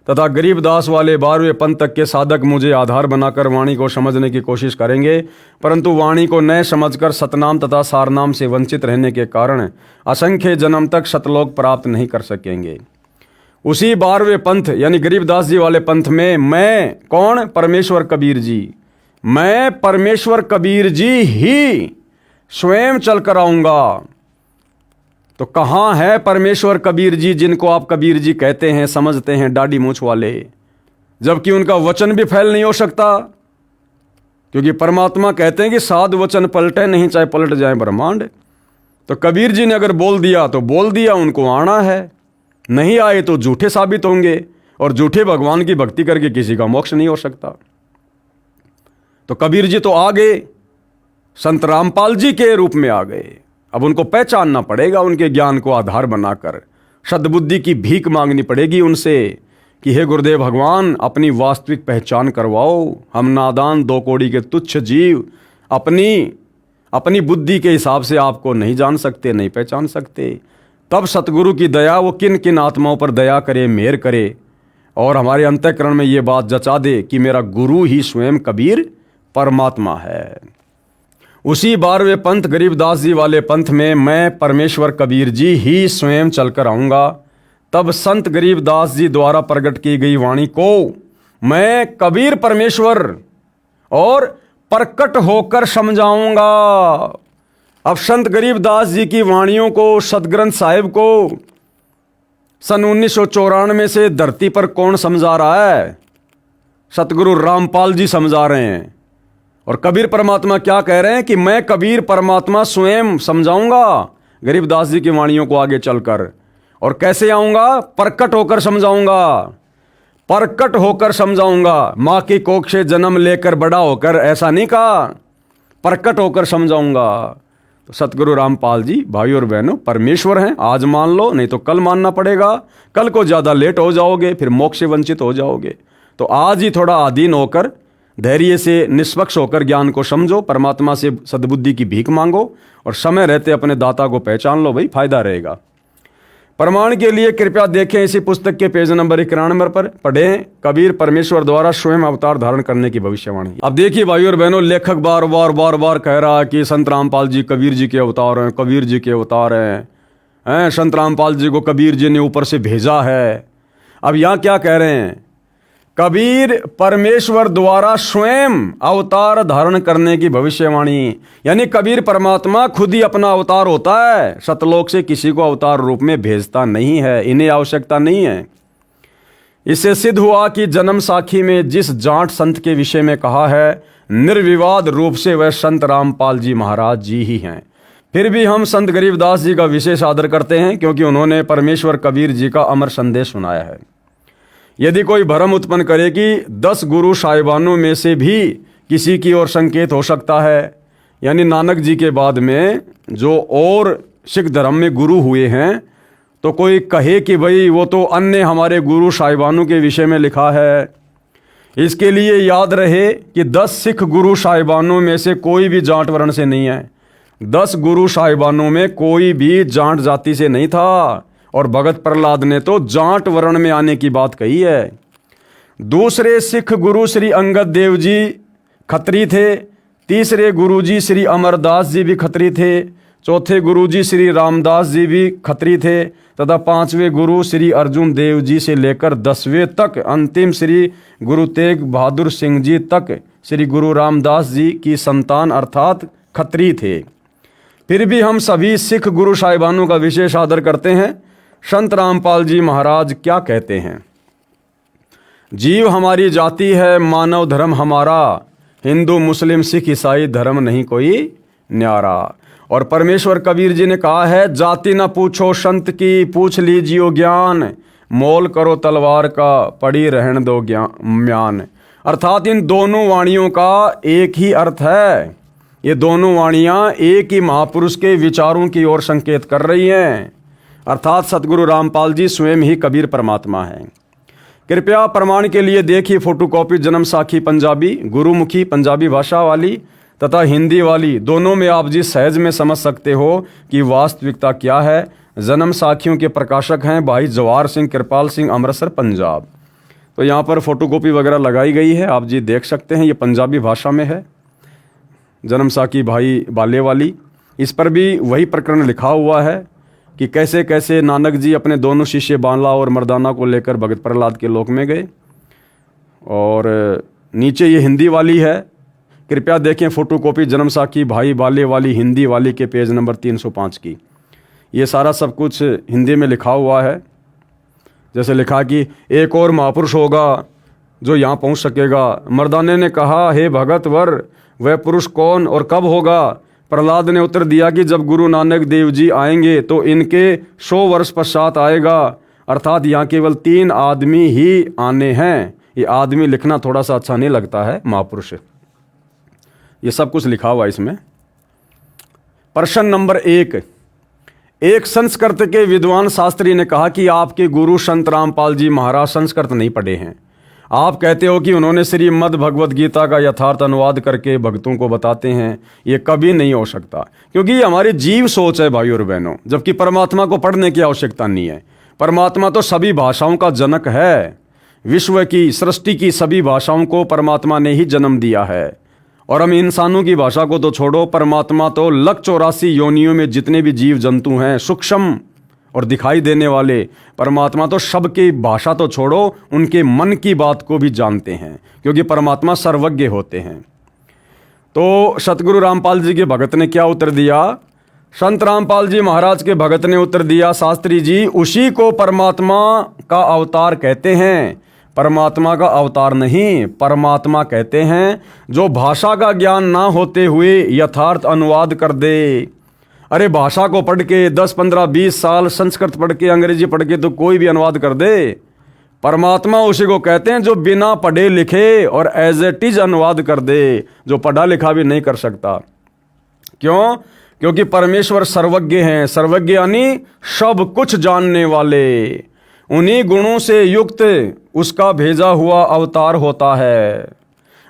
तथा गरीबदास वाले 12वें पंथ तक के साधक मुझे आधार बनाकर वाणी को समझने की कोशिश करेंगे, परंतु वाणी को न समझकर सतनाम तथा सारनाम से वंचित रहने के कारण असंख्य जन्म तक सतलोक प्राप्त नहीं कर सकेंगे। उसी 12वें पंथ यानी गरीबदास जी वाले पंथ में मैं कौन? परमेश्वर कबीर जी, मैं परमेश्वर कबीर जी ही स्वयं चलकर आऊंगा। तो कहाँ है परमेश्वर कबीर जी, जिनको आप कबीर जी कहते हैं, समझते हैं, दाढ़ी मूछ वाले, जबकि उनका वचन भी फैल नहीं हो सकता? क्योंकि परमात्मा कहते हैं कि साध वचन पलटे नहीं, चाहे पलट जाए ब्रह्मांड। तो कबीर जी ने अगर बोल दिया तो बोल दिया, उनको आना है, नहीं आए तो झूठे साबित होंगे, और झूठे भगवान की भक्ति करके किसी का मोक्ष नहीं हो सकता। तो कबीर जी तो आ गए, संत रामपाल जी के रूप में आ गए। अब उनको पहचानना पड़ेगा, उनके ज्ञान को आधार बनाकर सद्बुद्धि की भीख मांगनी पड़ेगी उनसे कि हे गुरुदेव भगवान, अपनी वास्तविक पहचान करवाओ। हम नादान 2 कौड़ी के तुच्छ जीव अपनी बुद्धि के हिसाब से आपको नहीं जान सकते, नहीं पहचान सकते। तब सतगुरु की दया वो किन किन आत्माओं पर दया करे, मेहर करे और हमारे अंतःकरण में ये बात जचा दे कि मेरा गुरु ही स्वयं कबीर परमात्मा है। उसी 12वें पंथ गरीबदास जी वाले पंथ में मैं परमेश्वर कबीर जी ही स्वयं चलकर आऊँगा। तब संत गरीबदास जी द्वारा प्रकट की गई वाणी को मैं कबीर परमेश्वर और प्रकट होकर समझाऊंगा। अब संत गरीबदास जी की वाणियों को, सदग्रंथ साहिब को सन 1994 से धरती पर कौन समझा रहा है? सतगुरु रामपाल जी समझा रहे हैं। और कबीर परमात्मा क्या कह रहे हैं कि मैं कबीर परमात्मा स्वयं समझाऊंगा गरीबदास जी की वाणियों को आगे चलकर। और कैसे आऊंगा? प्रकट होकर समझाऊंगा, प्रकट होकर समझाऊंगा। माँ की कोख से जन्म लेकर बड़ा होकर, ऐसा नहीं कहा, प्रकट होकर समझाऊंगा। तो सतगुरु रामपाल जी भाई और बहनों परमेश्वर हैं। आज मान लो, नहीं तो कल मानना पड़ेगा। कल को ज़्यादा लेट हो जाओगे, फिर मोक्ष से वंचित हो जाओगे। तो आज ही थोड़ा अधीन होकर, धैर्य से, निष्पक्ष होकर ज्ञान को समझो, परमात्मा से सद्बुद्धि की भीख मांगो और समय रहते अपने दाता को पहचान लो, भाई फायदा रहेगा। प्रमाण के लिए कृपया देखें इसी पुस्तक के पेज नंबर 91 पर पढ़ें कबीर परमेश्वर द्वारा स्वयं अवतार धारण करने की भविष्यवाणी। अब देखिए भाई और बहनों, लेखक बार बार कह रहा है कि संत रामपाल जी कबीर जी के अवतार हैं, कबीर जी के अवतार हैं, संत रामपाल जी को कबीर जी ने ऊपर से भेजा है। अब यहाँ क्या कह रहे हैं? कबीर परमेश्वर द्वारा स्वयं अवतार धारण करने की भविष्यवाणी, यानी कबीर परमात्मा खुद ही अपना अवतार होता है, सतलोक से किसी को अवतार रूप में भेजता नहीं है, इन्हें आवश्यकता नहीं है। इससे सिद्ध हुआ कि जन्म साखी में जिस जाट संत के विषय में कहा है, निर्विवाद रूप से वह संत रामपाल जी महाराज जी ही हैं। फिर भी हम संत गरीबदास जी का विशेष आदर करते हैं, क्योंकि उन्होंने परमेश्वर कबीर जी का अमर संदेश सुनाया है। यदि कोई भ्रम उत्पन्न करे कि 10 गुरु साहिबानों में से भी किसी की ओर संकेत हो सकता है, यानी नानक जी के बाद में जो और सिख धर्म में गुरु हुए हैं, तो कोई कहे कि भाई वो तो अन्य हमारे गुरु साहिबानों के विषय में लिखा है। इसके लिए याद रहे कि 10 सिख गुरु साहिबानों में से कोई भी जाट वर्ण से नहीं है। 10 गुरु साहिबानों में कोई भी जाट जाति से नहीं था। और भगत प्रहलाद ने तो जाट वर्ण में आने की बात कही है। दूसरे सिख गुरु श्री अंगद देव जी खत्री थे। तीसरे गुरु जी श्री अमरदास जी भी खत्री थे। चौथे गुरु जी श्री रामदास जी भी खत्री थे तथा 5वें गुरु श्री अर्जुन देव जी से लेकर 10वें तक अंतिम श्री गुरु तेग बहादुर सिंह जी तक श्री गुरु रामदास जी की संतान अर्थात खत्री थे। फिर भी हम सभी सिख गुरु साहिबानों का विशेष आदर करते हैं। संत रामपाल जी महाराज क्या कहते हैं? जीव हमारी जाति है, मानव धर्म हमारा, हिंदू मुस्लिम सिख ईसाई धर्म नहीं कोई न्यारा। और परमेश्वर कबीर जी ने कहा है, जाति न पूछो संत की, पूछ लीजियो ज्ञान, मोल करो तलवार का, पड़ी रहन दो म्यान। अर्थात इन दोनों वाणियों का एक ही अर्थ है। ये दोनों वाणियाँ एक ही महापुरुष के विचारों की ओर संकेत कर रही हैं। अर्थात सतगुरु रामपाल जी स्वयं ही कबीर परमात्मा हैं। कृपया प्रमाण के लिए देखिए फोटोकॉपी जन्म साखी पंजाबी, गुरुमुखी पंजाबी भाषा वाली तथा हिंदी वाली, दोनों में आप जी सहज में समझ सकते हो कि वास्तविकता क्या है। जन्म साखियों के प्रकाशक हैं भाई जवाहर सिंह कृपाल सिंह, अमृतसर पंजाब। तो यहाँ पर फोटोकॉपी वगैरह लगाई गई है, आप जी देख सकते हैं। ये पंजाबी भाषा में है, जन्म साखी भाई बाले वाली। इस पर भी वही प्रकरण लिखा हुआ है कि कैसे कैसे नानक जी अपने दोनों शिष्य बांला और मर्दाना को लेकर भगत प्रहलाद के लोक में गए। और नीचे ये हिंदी वाली है, कृपया देखें फोटोकॉपी जन्म साखी भाई बाले वाली हिंदी वाली के पेज नंबर 305 की। ये सारा सब कुछ हिंदी में लिखा हुआ है। जैसे लिखा कि एक और महापुरुष होगा जो यहाँ पहुँच सकेगा। मर्दाने ने कहा, हे भगत वर, वह पुरुष कौन और कब होगा? प्रहलाद ने उत्तर दिया कि जब गुरु नानक देव जी आएंगे तो इनके 100 वर्ष पश्चात आएगा। अर्थात यहाँ केवल 3 आदमी ही आने हैं। ये आदमी लिखना थोड़ा सा अच्छा नहीं लगता है, महापुरुष। ये सब कुछ लिखा हुआ इसमें। प्रश्न नंबर 1, एक संस्कृत के विद्वान शास्त्री ने कहा कि आपके गुरु संत रामपाल जी महाराज संस्कृत नहीं पढ़े हैं। आप कहते हो कि उन्होंने श्रीमद् भगवद गीता का यथार्थ अनुवाद करके भक्तों को बताते हैं। ये कभी नहीं हो सकता, क्योंकि ये हमारी जीव सोच है भाई और बहनों, जबकि परमात्मा को पढ़ने की आवश्यकता नहीं है। परमात्मा तो सभी भाषाओं का जनक है। विश्व की, सृष्टि की सभी भाषाओं को परमात्मा ने ही जन्म दिया है। और हम इंसानों की भाषा को तो छोड़ो, परमात्मा तो 184 योनियों में जितने भी जीव जंतु हैं सूक्ष्म और दिखाई देने वाले, परमात्मा तो सबकी भाषा तो छोड़ो, उनके मन की बात को भी जानते हैं, क्योंकि परमात्मा सर्वज्ञ होते हैं। तो सतगुरु रामपाल जी के भगत ने क्या उत्तर दिया? संत रामपाल जी महाराज के भगत ने उत्तर दिया, शास्त्री जी उसी को परमात्मा का अवतार कहते हैं। परमात्मा का अवतार नहीं, परमात्मा कहते हैं जो भाषा का ज्ञान ना होते हुए यथार्थ अनुवाद कर दे। अरे भाषा को पढ़ के 10, 15, 20 साल संस्कृत पढ़ के, अंग्रेजी पढ़ के तो कोई भी अनुवाद कर दे। परमात्मा उसी को कहते हैं जो बिना पढ़े लिखे और एज इट इज अनुवाद कर दे, जो पढ़ा लिखा भी नहीं कर सकता। क्यों? क्योंकि परमेश्वर सर्वज्ञ हैं। सर्वज्ञ यानी सब कुछ जानने वाले, उन्हीं गुणों से युक्त उसका भेजा हुआ अवतार होता है।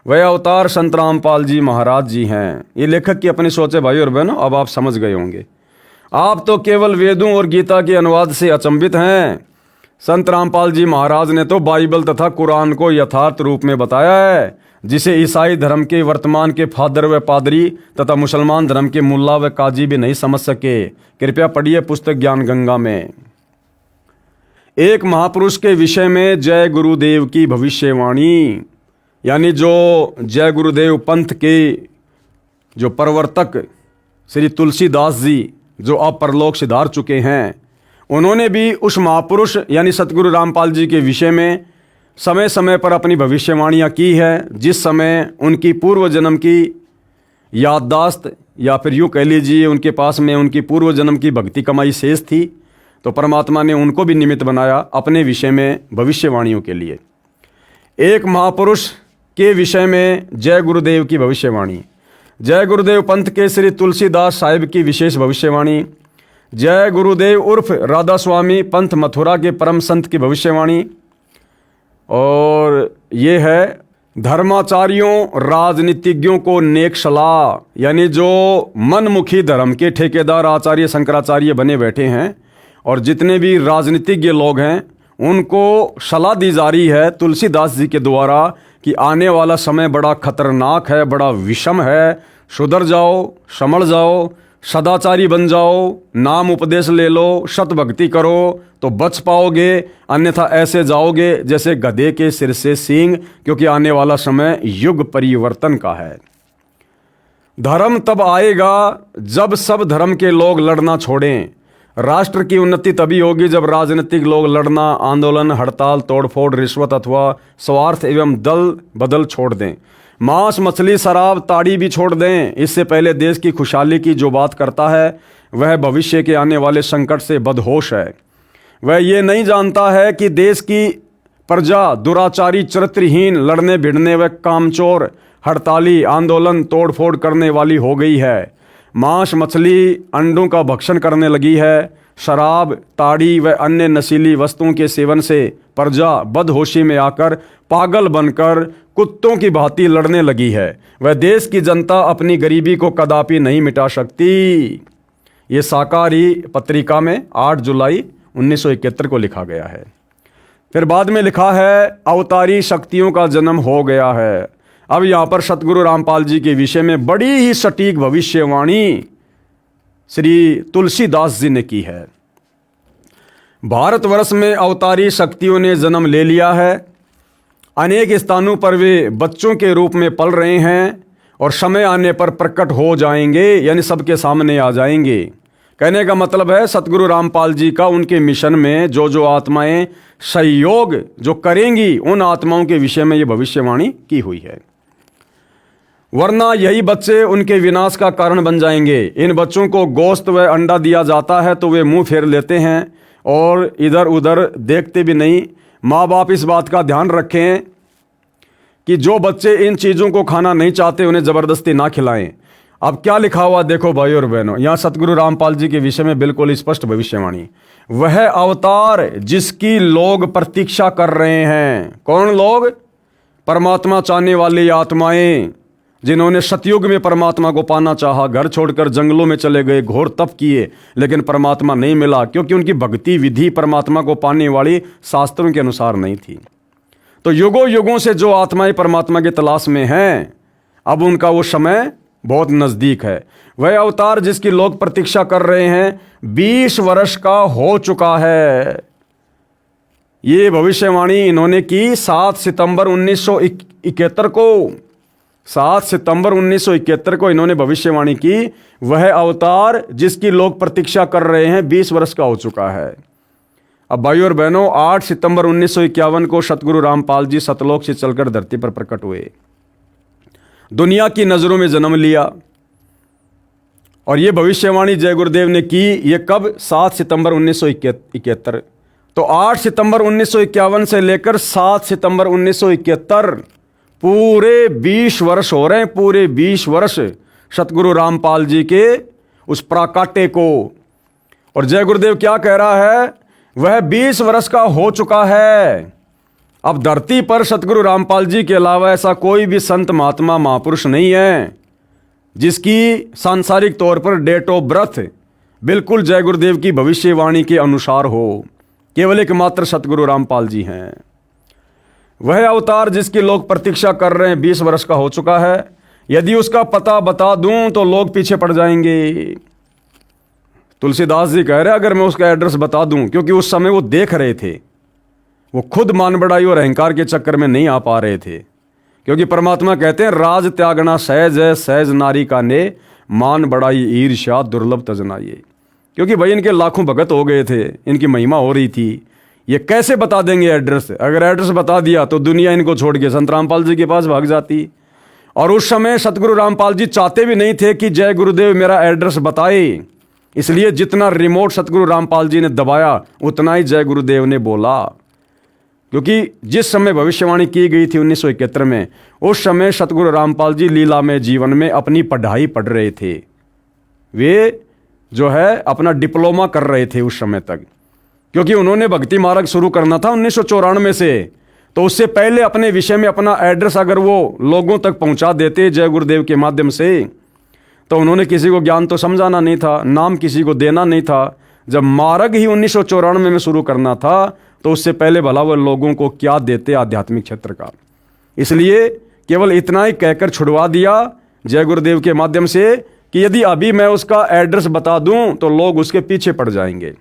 वह अवतार संत रामपाल जी महाराज जी हैं। ये लेखक की अपनी सोच है भाई और बहनों, अब आप समझ गए होंगे। आप तो केवल वेदों और गीता के अनुवाद से अचंभित हैं। संत रामपाल जी महाराज ने तो बाइबल तथा कुरान को यथार्थ रूप में बताया है, जिसे ईसाई धर्म के वर्तमान के फादर व पादरी तथा मुसलमान धर्म के मुल्ला व काजी भी नहीं समझ सके। कृपया पढ़िए पुस्तक ज्ञान गंगा में। एक महापुरुष के विषय में जय गुरुदेव की भविष्यवाणी, यानी जो जय गुरुदेव पंथ के जो प्रवर्तक श्री तुलसीदास जी, जो अब परलोक सिधार चुके हैं, उन्होंने भी उस महापुरुष यानी सतगुरु रामपाल जी के विषय में समय समय पर अपनी भविष्यवाणियाँ की है। जिस समय उनकी पूर्व जन्म की याददाश्त, या फिर यूँ कह लीजिए उनके पास में उनकी पूर्व जन्म की भक्ति कमाई शेष थी, तो परमात्मा ने उनको भी निमित्त बनाया अपने विषय में भविष्यवाणियों के लिए। एक महापुरुष के विषय में जय गुरुदेव की भविष्यवाणी, जय गुरुदेव पंथ के श्री तुलसीदास साहिब की विशेष भविष्यवाणी, जय गुरुदेव उर्फ राधा स्वामी पंथ मथुरा के परम संत की भविष्यवाणी, और ये है धर्माचार्यों राजनीतिज्ञों को नेक सलाह, यानी जो मनमुखी धर्म के ठेकेदार आचार्य शंकराचार्य बने बैठे हैं और जितने भी राजनीतिज्ञ लोग हैं, उनको सलाह दी जा रही है तुलसीदास जी के द्वारा कि आने वाला समय बड़ा खतरनाक है, बड़ा विषम है, सुधर जाओ, संभल जाओ, सदाचारी बन जाओ, नाम उपदेश ले लो, सत भक्ति करो तो बच पाओगे, अन्यथा ऐसे जाओगे जैसे गधे के सिर से सींग, क्योंकि आने वाला समय युग परिवर्तन का है। धर्म तब आएगा जब सब धर्म के लोग लड़ना छोड़ें। राष्ट्र की उन्नति तभी होगी जब राजनीतिक लोग लड़ना, आंदोलन, हड़ताल, तोड़फोड़, रिश्वत अथवा स्वार्थ एवं दल बदल छोड़ दें। मांस, मछली, शराब, ताड़ी भी छोड़ दें। इससे पहले देश की खुशहाली की जो बात करता है वह भविष्य के आने वाले संकट से बदहोश है। वह ये नहीं जानता है कि देश की प्रजा दुराचारी, चरित्रहीन, लड़ने भिड़ने व कामचोर, हड़ताली, आंदोलन, तोड़फोड़ करने वाली हो गई है। मांस, मछली, अंडों का भक्षण करने लगी है। शराब, ताड़ी व अन्य नशीली वस्तुओं के सेवन से प्रजा बदहोशी में आकर पागल बनकर कुत्तों की भांति लड़ने लगी है। वह देश की जनता अपनी गरीबी को कदापि नहीं मिटा सकती। ये साकारी पत्रिका में 8 जुलाई 1971 को लिखा गया है। फिर बाद में लिखा है अवतारी शक्तियों का जन्म हो गया है। अब यहाँ पर सतगुरु रामपाल जी के विषय में बड़ी ही सटीक भविष्यवाणी श्री तुलसीदास जी ने की है। भारतवर्ष में अवतारी शक्तियों ने जन्म ले लिया है। अनेक स्थानों पर वे बच्चों के रूप में पल रहे हैं और समय आने पर प्रकट हो जाएंगे, यानी सबके सामने आ जाएंगे। कहने का मतलब है सतगुरु रामपाल जी का उनके मिशन में जो आत्माएं सहयोग जो करेंगी, उन आत्माओं के विषय में ये भविष्यवाणी की हुई है। वरना यही बच्चे उनके विनाश का कारण बन जाएंगे। इन बच्चों को गोश्त व अंडा दिया जाता है तो वे मुंह फेर लेते हैं और इधर उधर देखते भी नहीं। माँ बाप इस बात का ध्यान रखें कि जो बच्चे इन चीज़ों को खाना नहीं चाहते उन्हें ज़बरदस्ती ना खिलाएं। अब क्या लिखा हुआ देखो भाई और बहनों, यहाँ सतगुरु रामपाल जी के विषय में बिल्कुल स्पष्ट भविष्यवाणी। वह अवतार जिसकी लोग प्रतीक्षा कर रहे हैं। कौन लोग? परमात्मा चाहने वाली आत्माएं, जिन्होंने सतयुग में परमात्मा को पाना चाहा, घर छोड़कर जंगलों में चले गए, घोर तप किए, लेकिन परमात्मा नहीं मिला, क्योंकि उनकी भक्ति विधि परमात्मा को पाने वाली शास्त्रों के अनुसार नहीं थी। तो युगों युगों से जो आत्माएं परमात्मा की तलाश में हैं, अब उनका वो समय बहुत नज़दीक है। वह अवतार जिसकी लोग प्रतीक्षा कर रहे हैं 20 वर्ष का हो चुका है। ये भविष्यवाणी इन्होंने की 7 सितंबर 1971 को। 7 सितंबर 1971 को इन्होंने भविष्यवाणी की। वह अवतार जिसकी लोग प्रतीक्षा कर रहे हैं 20 वर्ष का हो चुका है। अब भाइयों और बहनों, 8 सितंबर 1951 को सतगुरु रामपाल जी सतलोक से चलकर धरती पर प्रकट हुए, दुनिया की नज़रों में जन्म लिया। और ये भविष्यवाणी जय गुरुदेव ने की। ये कब? 7 सितंबर 1971। तो 8 सितंबर 1951 से लेकर 7 सितंबर 1971 पूरे 20 वर्ष हो रहे हैं। पूरे 20 वर्ष सतगुरु रामपाल जी के उस प्राकाट्य को। और जय गुरुदेव क्या कह रहा है? वह 20 वर्ष का हो चुका है। अब धरती पर सतगुरु रामपाल जी के अलावा ऐसा कोई भी संत महात्मा महापुरुष नहीं है जिसकी सांसारिक तौर पर डेट ऑफ बर्थ बिल्कुल जय गुरुदेव की भविष्यवाणी के अनुसार हो। केवल एकमात्र सतगुरु रामपाल जी हैं। वह अवतार जिसकी लोग प्रतीक्षा कर रहे हैं 20 वर्ष का हो चुका है। यदि उसका पता बता दूं तो लोग पीछे पड़ जाएंगे। तुलसीदास जी कह रहे हैं अगर मैं उसका एड्रेस बता दूं, क्योंकि उस समय वो देख रहे थे, वो खुद मान बढ़ाई और अहंकार के चक्कर में नहीं आ पा रहे थे। क्योंकि परमात्मा कहते हैं राज त्यागना सहज है, सहज नारी का ने मान बढ़ाई ईर्ष्या दुर्लभ तजना ये। क्योंकि भाई इनके लाखों भगत हो गए थे, इनकी महिमा हो रही थी। ये कैसे बता देंगे एड्रेस? अगर एड्रेस बता दिया तो दुनिया इनको छोड़ के संत रामपाल जी के पास भाग जाती। और उस समय सतगुरु रामपाल जी चाहते भी नहीं थे कि जय गुरुदेव मेरा एड्रेस बताए। इसलिए जितना रिमोट सतगुरु रामपाल जी ने दबाया उतना ही जय गुरुदेव ने बोला। क्योंकि जिस समय भविष्यवाणी की गई थी 1971 में, उस समय सतगुरु रामपाल जी लीला में जीवन में अपनी पढ़ाई पढ़ रहे थे। वे जो है अपना डिप्लोमा कर रहे थे उस समय तक। क्योंकि उन्होंने भक्ति मार्ग शुरू करना था 1994 से। तो उससे पहले अपने विषय में अपना एड्रेस अगर वो लोगों तक पहुंचा देते जय गुरुदेव के माध्यम से, तो उन्होंने किसी को ज्ञान तो समझाना नहीं था, नाम किसी को देना नहीं था। जब मार्ग ही 1994 में शुरू करना था तो उससे पहले भला वो लोगों को क्या देते आध्यात्मिक क्षेत्र का। इसलिए केवल इतना ही कहकर छुड़वा दिया जय गुरुदेव के माध्यम से कि यदि अभी मैं उसका एड्रेस बता दूं तो लोग उसके पीछे पड़ जाएंगे।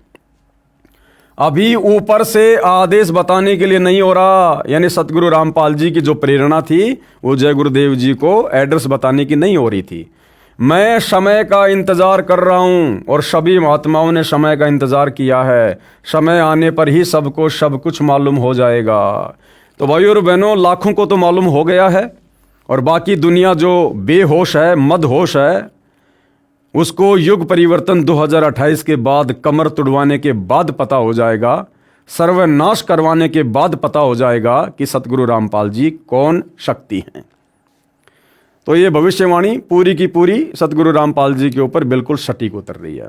अभी ऊपर से आदेश बताने के लिए नहीं हो रहा। यानी सतगुरु रामपाल जी की जो प्रेरणा थी वो जय गुरुदेव जी को एड्रेस बताने की नहीं हो रही थी। मैं समय का इंतजार कर रहा हूं और सभी महात्माओं ने समय का इंतजार किया है। समय आने पर ही सबको सब कुछ मालूम हो जाएगा। तो भाइयों और बहनों, लाखों को तो मालूम हो गया है और बाकी दुनिया जो बेहोश है, मदहोश है, उसको युग परिवर्तन 2028 के बाद, कमर तुड़वाने के बाद पता हो जाएगा, सर्वनाश करवाने के बाद पता हो जाएगा कि सतगुरु रामपाल जी कौन शक्ति हैं। तो ये भविष्यवाणी पूरी की पूरी सतगुरु रामपाल जी के ऊपर बिल्कुल सटीक उतर रही है।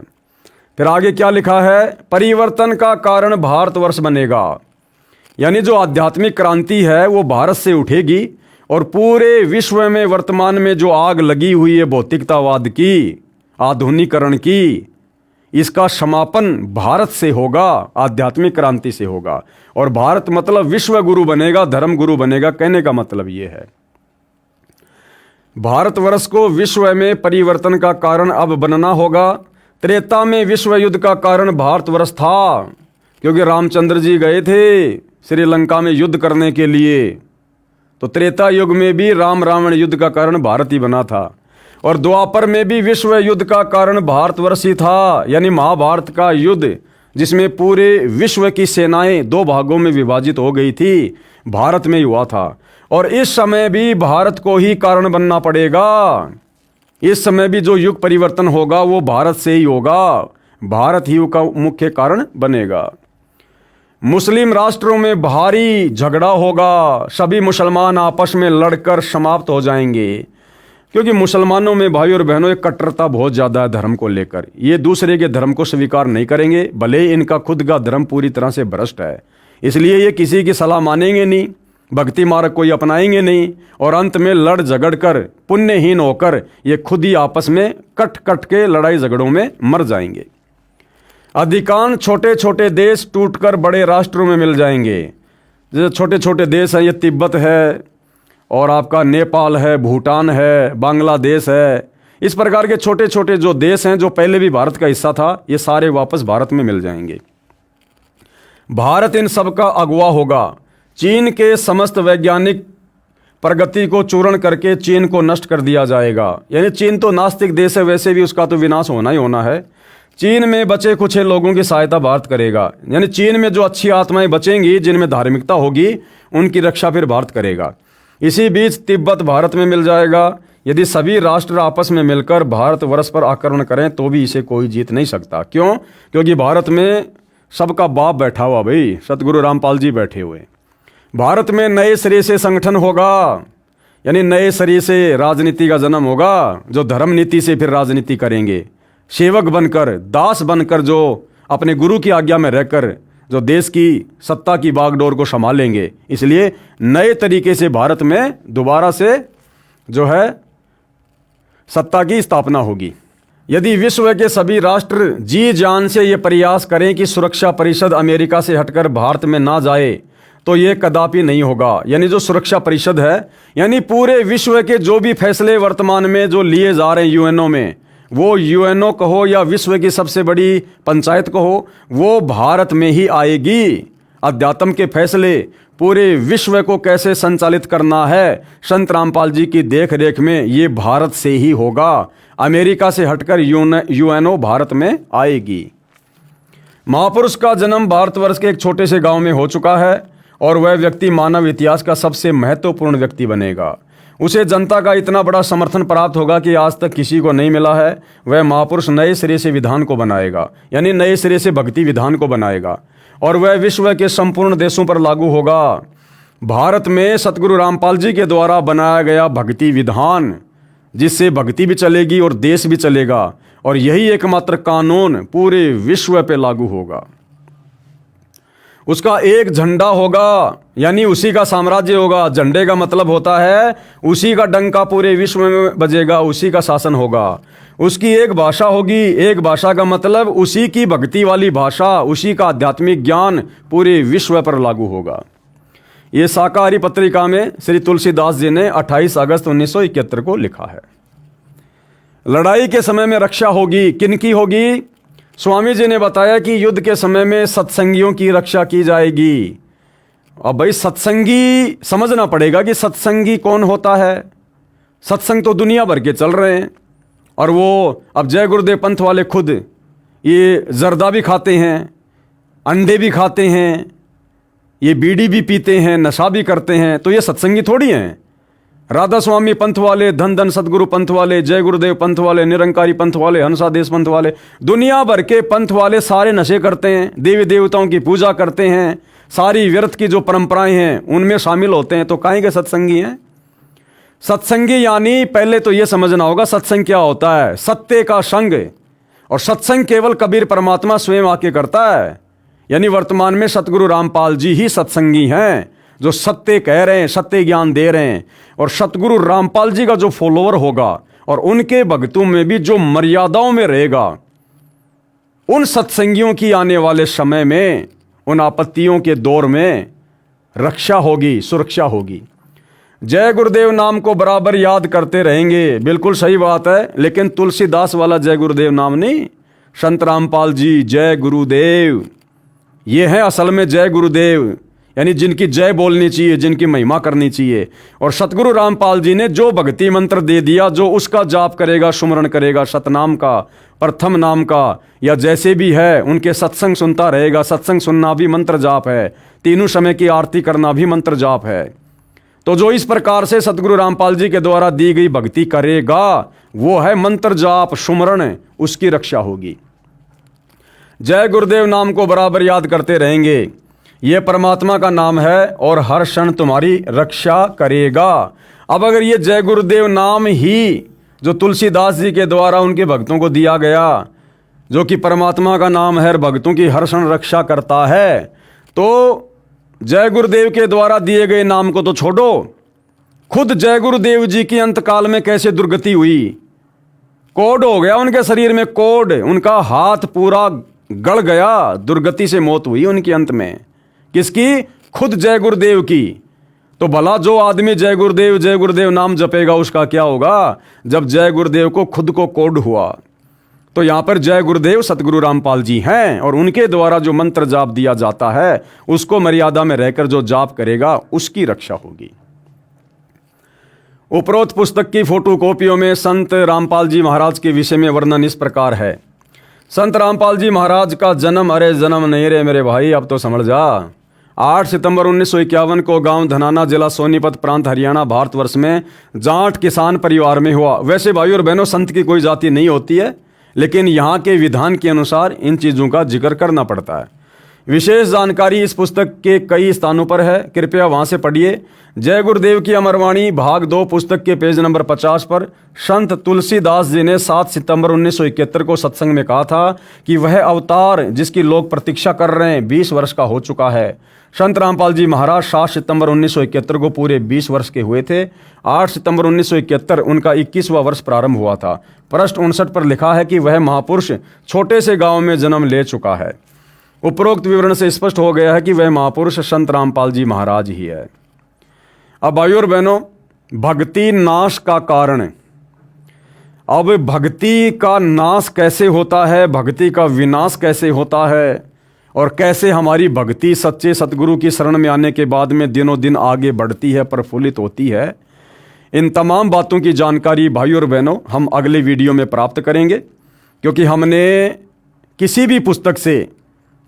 फिर आगे क्या लिखा है? परिवर्तन का कारण भारतवर्ष बनेगा। यानी जो आध्यात्मिक क्रांति है वो भारत से उठेगी और पूरे विश्व में वर्तमान में जो आग लगी हुई है भौतिकतावाद की, आधुनिकरण की, इसका समापन भारत से होगा, आध्यात्मिक क्रांति से होगा। और भारत मतलब विश्व गुरु बनेगा, धर्म गुरु बनेगा। कहने का मतलब ये है भारतवर्ष को विश्व में परिवर्तन का कारण अब बनना होगा। त्रेता में विश्व युद्ध का कारण भारतवर्ष था, क्योंकि रामचंद्र जी गए थे श्रीलंका में युद्ध करने के लिए। तो त्रेता युग में भी राम रावण युद्ध का कारण भारत ही बना था। और द्वापर में भी विश्व युद्ध का कारण भारतवर्ष ही था। यानी महाभारत का युद्ध जिसमें पूरे विश्व की सेनाएं 2 भागों में विभाजित हो गई थी, भारत में ही हुआ था। और इस समय भी भारत को ही कारण बनना पड़ेगा। इस समय भी जो युग परिवर्तन होगा वो भारत से ही होगा। भारत ही का मुख्य कारण बनेगा। मुस्लिम राष्ट्रों में भारी झगड़ा होगा। सभी मुसलमान आपस में लड़कर समाप्त हो जाएंगे। क्योंकि मुसलमानों में भाई और बहनों एक कट्टरता बहुत ज़्यादा है धर्म को लेकर। ये दूसरे के धर्म को स्वीकार नहीं करेंगे, भले ही इनका खुद का धर्म पूरी तरह से भ्रष्ट है। इसलिए ये किसी की सलाह मानेंगे नहीं, भक्ति मार्ग कोई अपनाएंगे नहीं, और अंत में लड़ झगड़ कर पुण्यहीन होकर ये खुद ही आपस में कट कट के लड़ाई झगड़ों में मर जाएंगे। अधिकांश छोटे छोटे देश टूटकर बड़े राष्ट्रों में मिल जाएंगे। जैसे छोटे छोटे देश हैं, ये तिब्बत है, और आपका नेपाल है, भूटान है, बांग्लादेश है। इस प्रकार के छोटे छोटे जो देश हैं जो पहले भी भारत का हिस्सा था, ये सारे वापस भारत में मिल जाएंगे। भारत इन सब का अगुवा होगा। चीन के समस्त वैज्ञानिक प्रगति को चूर्ण करके चीन को नष्ट कर दिया जाएगा। यानी चीन तो नास्तिक देश है, वैसे भी उसका तो विनाश होना ही होना है। चीन में बचे कुछ लोगों की सहायता भारत करेगा। यानी चीन में जो अच्छी आत्माएं बचेंगी, जिनमें धार्मिकता होगी, उनकी रक्षा फिर भारत करेगा। इसी बीच तिब्बत भारत में मिल जाएगा। यदि सभी राष्ट्र आपस में मिलकर भारतवर्ष पर आक्रमण करें तो भी इसे कोई जीत नहीं सकता। क्यों? क्योंकि भारत में सबका बाप बैठा हुआ, भाई सतगुरु रामपाल जी बैठे हुए। भारत में नए सिरे से संगठन होगा, यानी नए सिरे से राजनीति का जन्म होगा, जो धर्म नीति से फिर राजनीति करेंगे। सेवक बनकर, दास बनकर, जो अपने गुरु की आज्ञा में रहकर जो देश की सत्ता की बागडोर को संभालेंगे। इसलिए नए तरीके से भारत में दोबारा से जो है सत्ता की स्थापना होगी। यदि विश्व के सभी राष्ट्र जी जान से ये प्रयास करें कि सुरक्षा परिषद अमेरिका से हटकर भारत में ना जाए, तो ये कदापि नहीं होगा। यानी जो सुरक्षा परिषद है, यानी पूरे विश्व के जो भी फैसले वर्तमान में जो लिए जा रहे हैं यूएनओ में, वो यूएनओ कहो या विश्व की सबसे बड़ी पंचायत कहो, वो भारत में ही आएगी। अध्यात्म के फैसले पूरे विश्व को कैसे संचालित करना है, संत रामपाल जी की देख रेख में ये भारत से ही होगा। अमेरिका से हटकर यूएनओ भारत में आएगी। महापुरुष का जन्म भारतवर्ष के एक छोटे से गांव में हो चुका है और वह व्यक्ति मानव इतिहास का सबसे महत्वपूर्ण व्यक्ति बनेगा। उसे जनता का इतना बड़ा समर्थन प्राप्त होगा कि आज तक किसी को नहीं मिला है। वह महापुरुष नए सिरे से विधान को बनाएगा, यानी नए सिरे से भक्ति विधान को बनाएगा, और वह विश्व के संपूर्ण देशों पर लागू होगा। भारत में सतगुरु रामपाल जी के द्वारा बनाया गया भक्ति विधान, जिससे भक्ति भी चलेगी और देश भी चलेगा, और यही एकमात्र कानून पूरे विश्व पे लागू होगा। उसका एक झंडा होगा, यानी उसी का साम्राज्य होगा। झंडे का मतलब होता है उसी का डंका पूरे विश्व में बजेगा, उसी का शासन होगा। उसकी एक भाषा होगी, एक भाषा का मतलब उसी की भक्ति वाली भाषा, उसी का आध्यात्मिक ज्ञान पूरे विश्व पर लागू होगा। ये शाकाहारी पत्रिका में श्री तुलसीदास जी ने 28 अगस्त 1971 को लिखा है। लड़ाई के समय में रक्षा होगी। किनकी होगी? स्वामी जी ने बताया कि युद्ध के समय में सत्संगियों की रक्षा की जाएगी। अब भाई सत्संगी समझना पड़ेगा कि सत्संगी कौन होता है। सत्संग तो दुनिया भर के चल रहे हैं, और वो अब जय गुरुदेव पंथ वाले खुद ये जर्दा भी खाते हैं, अंडे भी खाते हैं, ये बीड़ी भी पीते हैं, नशा भी करते हैं, तो ये सत्संगी थोड़ी हैं। राधा स्वामी पंथ वाले, धन धन सदगुरु पंथ वाले, जय गुरुदेव पंथ वाले, निरंकारी पंथ वाले, हंसादेश पंथ वाले, दुनिया भर के पंथ वाले सारे नशे करते हैं, देवी देवताओं की पूजा करते हैं, सारी व्यर्थ की जो परंपराएं हैं उनमें शामिल होते हैं। तो काहे के सत्संगी हैं? सत्संगी यानी पहले तो यह समझना होगा सत्संग क्या होता है। सत्य का संग, और सत्संग केवल कबीर परमात्मा स्वयं आके करता है। यानी वर्तमान में सतगुरु रामपाल जी ही सत्संगी हैं, जो सत्य कह रहे हैं, सत्य ज्ञान दे रहे हैं। और सतगुरु रामपाल जी का जो फॉलोअर होगा और उनके भक्तों में भी जो मर्यादाओं में रहेगा, उन सत्संगियों की आने वाले समय में, उन आपत्तियों के दौर में रक्षा होगी, सुरक्षा होगी। जय गुरुदेव नाम को बराबर याद करते रहेंगे, बिल्कुल सही बात है, लेकिन तुलसीदास वाला जय गुरुदेव नाम नहीं। संत रामपाल जी जय गुरुदेव, ये है असल में जय गुरुदेव, यानी जिनकी जय बोलनी चाहिए, जिनकी महिमा करनी चाहिए। और सतगुरु रामपाल जी ने जो भक्ति मंत्र दे दिया, जो उसका जाप करेगा, सुमरण करेगा, सतनाम का, प्रथम नाम का, या जैसे भी है, उनके सत्संग सुनता रहेगा। सत्संग सुनना भी मंत्र जाप है, तीनों समय की आरती करना भी मंत्र जाप है। तो जो इस प्रकार से सतगुरु रामपाल जी के द्वारा दी गई भक्ति करेगा, वो है मंत्र जाप सुमरण, उसकी रक्षा होगी। जय गुरुदेव नाम को बराबर याद करते रहेंगे, ये परमात्मा का नाम है और हर क्षण तुम्हारी रक्षा करेगा। अब अगर ये जय गुरुदेव नाम ही जो तुलसीदास जी के द्वारा उनके भक्तों को दिया गया, जो कि परमात्मा का नाम है, भक्तों की हर क्षण रक्षा करता है, तो जय गुरुदेव के द्वारा दिए गए नाम को तो छोड़ो, खुद जय गुरुदेव जी की अंतकाल में कैसे दुर्गति हुई, कोड हो गया उनके शरीर में, कोड, उनका हाथ पूरा गड़ गया, दुर्गति से मौत हुई उनकी अंत में। किसकी? खुद जय गुरुदेव की। तो भला जो आदमी जय गुरुदेव नाम जपेगा उसका क्या होगा? जब जय गुरुदेव को खुद को कोड हुआ। तो यहां पर जय गुरुदेव सतगुरु रामपाल जी हैं और उनके द्वारा जो मंत्र जाप दिया जाता है उसको मर्यादा में रहकर जो जाप करेगा उसकी रक्षा होगी। उपरोक्त पुस्तक की फोटोकॉपियों में संत रामपाल जी महाराज के विषय में वर्णन इस प्रकार है। संत रामपाल जी महाराज का जन्म, अरे जन्म नहीं रे मेरे भाई, अब तो समझ जा, 8 सितंबर 1951 को गांव धनाना, जिला सोनीपत, प्रांत हरियाणा, भारतवर्ष में जाट किसान परिवार में हुआ। वैसे भाइयों और बहनों, संत की कोई जाति नहीं होती है, लेकिन यहाँ के विधान के अनुसार इन चीज़ों का जिक्र करना पड़ता है। विशेष जानकारी इस पुस्तक के कई स्थानों पर है, कृपया वहाँ से पढ़िए। जय गुरुदेव की अमरवाणी भाग 2 पुस्तक के पेज नंबर 50 पर संत तुलसीदास जी ने 7 सितंबर 1971 को सत्संग में कहा था कि वह अवतार जिसकी लोग प्रतीक्षा कर रहे हैं 20 वर्ष का हो चुका है। संत रामपाल जी महाराज 7 सितंबर 1971 को पूरे 20 वर्ष के हुए थे। 8 सितंबर 1971 उनका 21वां वर्ष प्रारंभ हुआ था। पृष्ठ 59 पर लिखा है कि वह महापुरुष छोटे से गांव में जन्म ले चुका है। उपरोक्त विवरण से स्पष्ट हो गया है कि वह महापुरुष संत रामपाल जी महाराज ही है। अब भाइयों और बहनों, भक्ति नाश का कारण। अब भक्ति का नाश कैसे होता है, भक्ति का विनाश कैसे होता है, और कैसे हमारी भक्ति सच्चे सतगुरु की शरण में आने के बाद में दिनों दिन आगे बढ़ती है, प्रफुल्लित होती है, इन तमाम बातों की जानकारी भाइयों और बहनों हम अगले वीडियो में प्राप्त करेंगे। क्योंकि हमने किसी भी पुस्तक से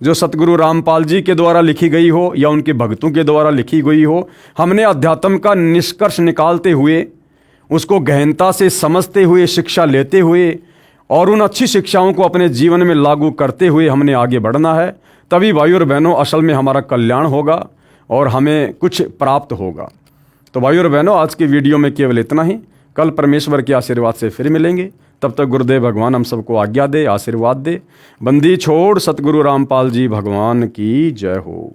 जो सतगुरु रामपाल जी के द्वारा लिखी गई हो या उनके भक्तों के द्वारा लिखी गई हो, हमने अध्यात्म का निष्कर्ष निकालते हुए, उसको गहनता से समझते हुए, शिक्षा लेते हुए और उन अच्छी शिक्षाओं को अपने जीवन में लागू करते हुए हमने आगे बढ़ना है। तभी भाइयों और बहनों असल में हमारा कल्याण होगा और हमें कुछ प्राप्त होगा। तो भाइयों और बहनों, आज की वीडियो में केवल इतना ही। कल परमेश्वर के आशीर्वाद से फिर मिलेंगे। तब तक गुरुदेव भगवान हम सबको आज्ञा दे, आशीर्वाद दे। बंदी छोड़ सतगुरु रामपाल जी भगवान की जय हो।